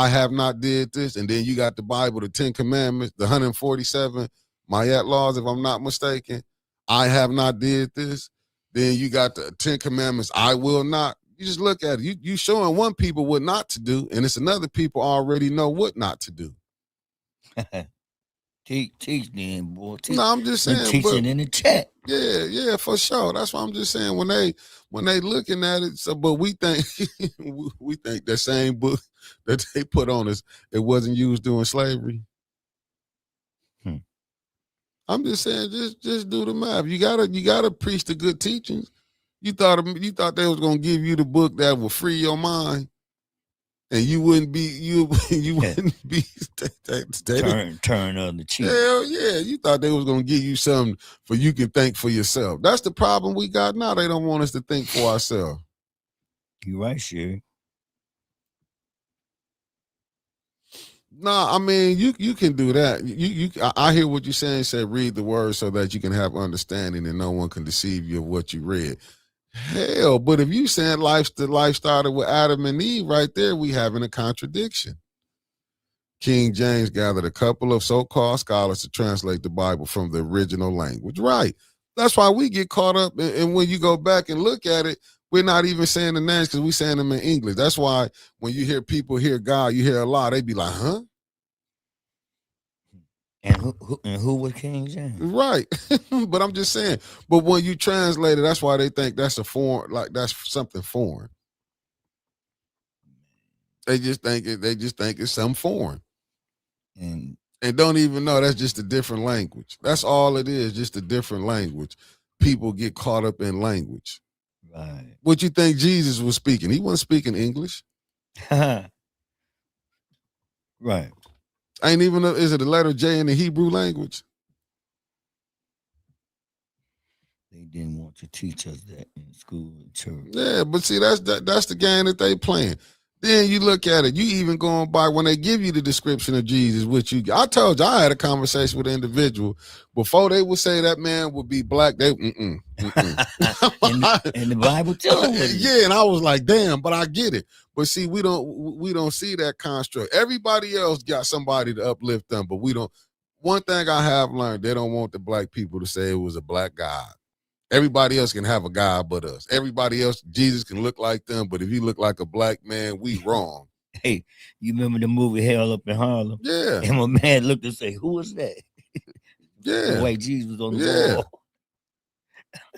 Speaker 1: have not did this, and then you got the Bible, the 10 Commandments, the 147 Mayat laws, if I'm not mistaken, I have not did this. Then you got the 10 Commandments, I will not. You just look at it. You showing one people what not to do, and it's another people already know what not to do.
Speaker 2: Teach them, boy.
Speaker 1: No, I'm just saying.
Speaker 2: Teaching in the chat.
Speaker 1: Yeah, for sure. That's what I'm just saying. When they looking at it, but we think we think that same book that they put on us, it wasn't used during slavery. I'm just saying, just do the math. You gotta preach the good teachings. You thought they was gonna give you the book that will free your mind. And you wouldn't be
Speaker 2: turn on the cheek.
Speaker 1: Hell yeah, you thought they was gonna give you something for you can think for yourself. That's the problem we got now. They don't want us to think for ourselves.
Speaker 2: You right, Sherry.
Speaker 1: Nah, I mean you can do that. I hear what you're saying. Say read the word so that you can have understanding and no one can deceive you of what you read. Hell, but if you saying life started with Adam and Eve, right there, we having a contradiction. King James gathered a couple of so-called scholars to translate the Bible from the original language. Right. That's why we get caught up. And when you go back and look at it, we're not even saying the names because we're saying them in English. That's why when you hear people hear God, you hear Allah, they be like, huh?
Speaker 2: And who was King James?
Speaker 1: Right. But I'm just saying. But when you translate it, that's why they think that's a foreign, like that's something foreign. They just think it's something foreign. And don't even know that's just a different language. That's all it is, just a different language. People get caught up in language.
Speaker 2: Right.
Speaker 1: What you think Jesus was speaking? He wasn't speaking English.
Speaker 2: Right.
Speaker 1: Ain't even is it a letter J in the Hebrew language?
Speaker 2: They didn't want to teach us that in school and church.
Speaker 1: Yeah, but see, that's the game that they playing. Then you look at it, you even going by when they give you the description of Jesus, which I told you, I had a conversation with an individual before they would say that man would be black. They
Speaker 2: in the Bible too.
Speaker 1: Yeah, and I was like, damn, but I get it. But see, we don't see that construct. Everybody else got somebody to uplift them, but we don't. One thing I have learned, they don't want the black people to say it was a black God. Everybody else can have a God but us. Everybody else, Jesus can look like them, but if you look like a black man, we wrong.
Speaker 2: Hey, you remember the movie Hell Up in Harlem?
Speaker 1: Yeah.
Speaker 2: And my man looked and say, who is that?
Speaker 1: Yeah.
Speaker 2: The way Jesus was on the wall.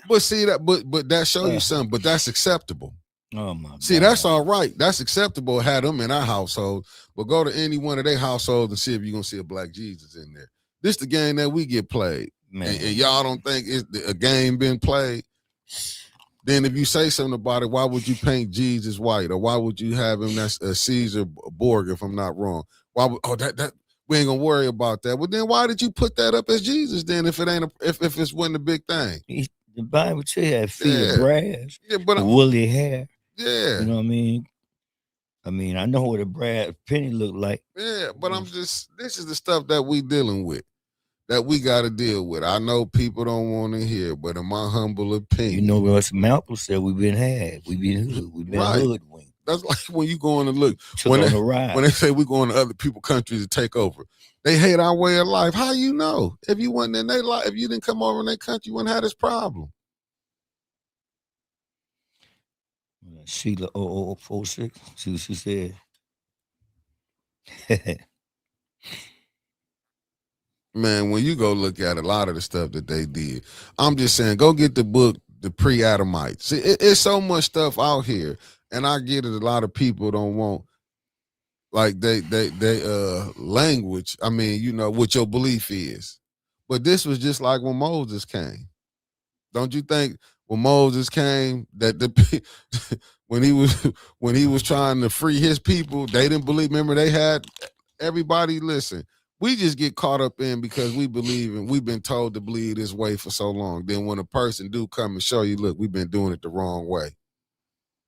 Speaker 1: But see that, but that show you something. But that's acceptable.
Speaker 2: Oh my
Speaker 1: See,
Speaker 2: God.
Speaker 1: that's all right. That's acceptable. Have them in our household, but go to any one of their households and see if you're gonna see a black Jesus in there. This the game that we get played, and y'all don't think it's a game been played. Then if you say something about it, why would you paint Jesus white, or why would you have him that's Caesar Borg, if I'm not wrong? Why would that we ain't gonna worry about that? Well, then why did you put that up as Jesus then if it ain't if it wasn't a big thing?
Speaker 2: The Bible tell you had feet of brass,
Speaker 1: but
Speaker 2: woolly hair.
Speaker 1: Yeah.
Speaker 2: You know what I mean? I know what a brass penny look like.
Speaker 1: Yeah, but this is the stuff that we dealing with, that we got to deal with. I know people don't want to hear, but in my humble opinion.
Speaker 2: You know what Malcolm said, we've been had. We've been hoodwinked.
Speaker 1: That's like when you go on to look.
Speaker 2: When
Speaker 1: they say we going to other people's countries to take over. They hate our way of life. How you know? If you wasn't in their life, if you didn't come over in their country, you wouldn't have this problem.
Speaker 2: Sheila 0046. See what she said.
Speaker 1: Man, when you go look at a lot of the stuff that they did, I'm just saying, go get the book, The Pre-Adamites. See, it's so much stuff out here, and I get it. A lot of people don't want, like, they language. I mean, you know what your belief is, but this was just like when Moses came. Don't you think when Moses came that when he was trying to free his people, they didn't believe? Remember, they had everybody listen. We just get caught up in because we believe and we've been told to believe this way for so long. Then when a person do come and show you, look, we've been doing it the wrong way.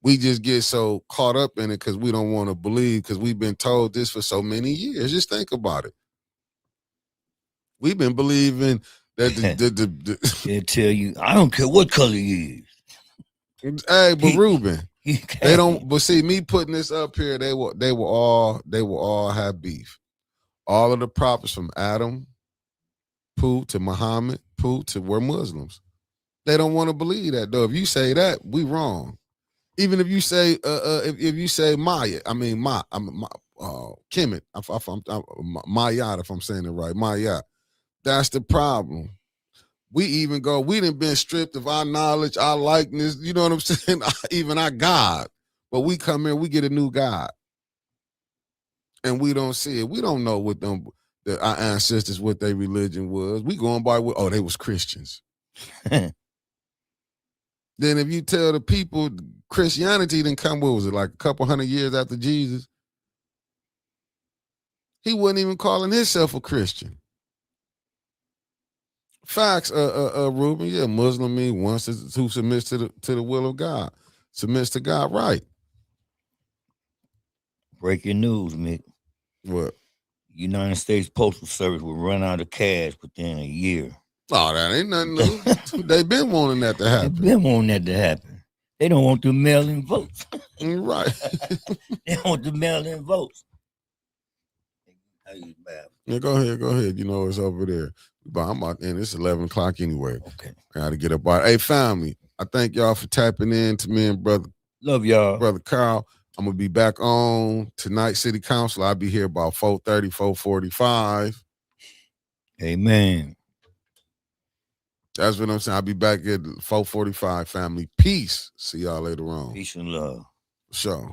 Speaker 1: We just get so caught up in it because we don't want to believe because we've been told this for so many years. Just think about it. We've been believing that
Speaker 2: they'll tell you, I don't care what color you
Speaker 1: is. Hey, but Ruben, they don't. But see, me putting this up here, they will all have beef. All of the prophets from Adam, Pooh to Muhammad, Pooh to we're Muslims. They don't want to believe that though. If you say that, we wrong. Even if you say if you say Maya, Kemet, Mayat, if I'm saying it right, Mayat. That's the problem. We done been stripped of our knowledge, our likeness, you know what I'm saying? Even our God. But we come here, we get a new God. And we don't see it. We don't know what our ancestors, what their religion was. We going by they was Christians. Then if you tell the people Christianity didn't come, what was it, like a couple hundred years after Jesus? He wasn't even calling himself a Christian. Facts, Ruben. Yeah, Muslim means one who submits to the will of God, submits to God, right?
Speaker 2: Breaking news, Mick.
Speaker 1: What?
Speaker 2: United States Postal Service will run out of cash within a year.
Speaker 1: Oh, that ain't nothing new. They've been wanting that to happen.
Speaker 2: They've been wanting that to happen. They don't want to mail-in votes.
Speaker 1: Right.
Speaker 2: They want to mail-in votes.
Speaker 1: Yeah, go ahead. You know it's over there. But I'm out there, and it's 11 o'clock anyway.
Speaker 2: Okay.
Speaker 1: I got to get up. Hey, family, I thank y'all for tapping in to me and brother.
Speaker 2: Love y'all.
Speaker 1: Brother Carl. I'm going to be back on tonight, City Council. I'll be here about 4:30, 4:45.
Speaker 2: Amen.
Speaker 1: That's what I'm saying. I'll be back at 4:45, family. Peace. See y'all later on.
Speaker 2: Peace and love.
Speaker 1: Sure.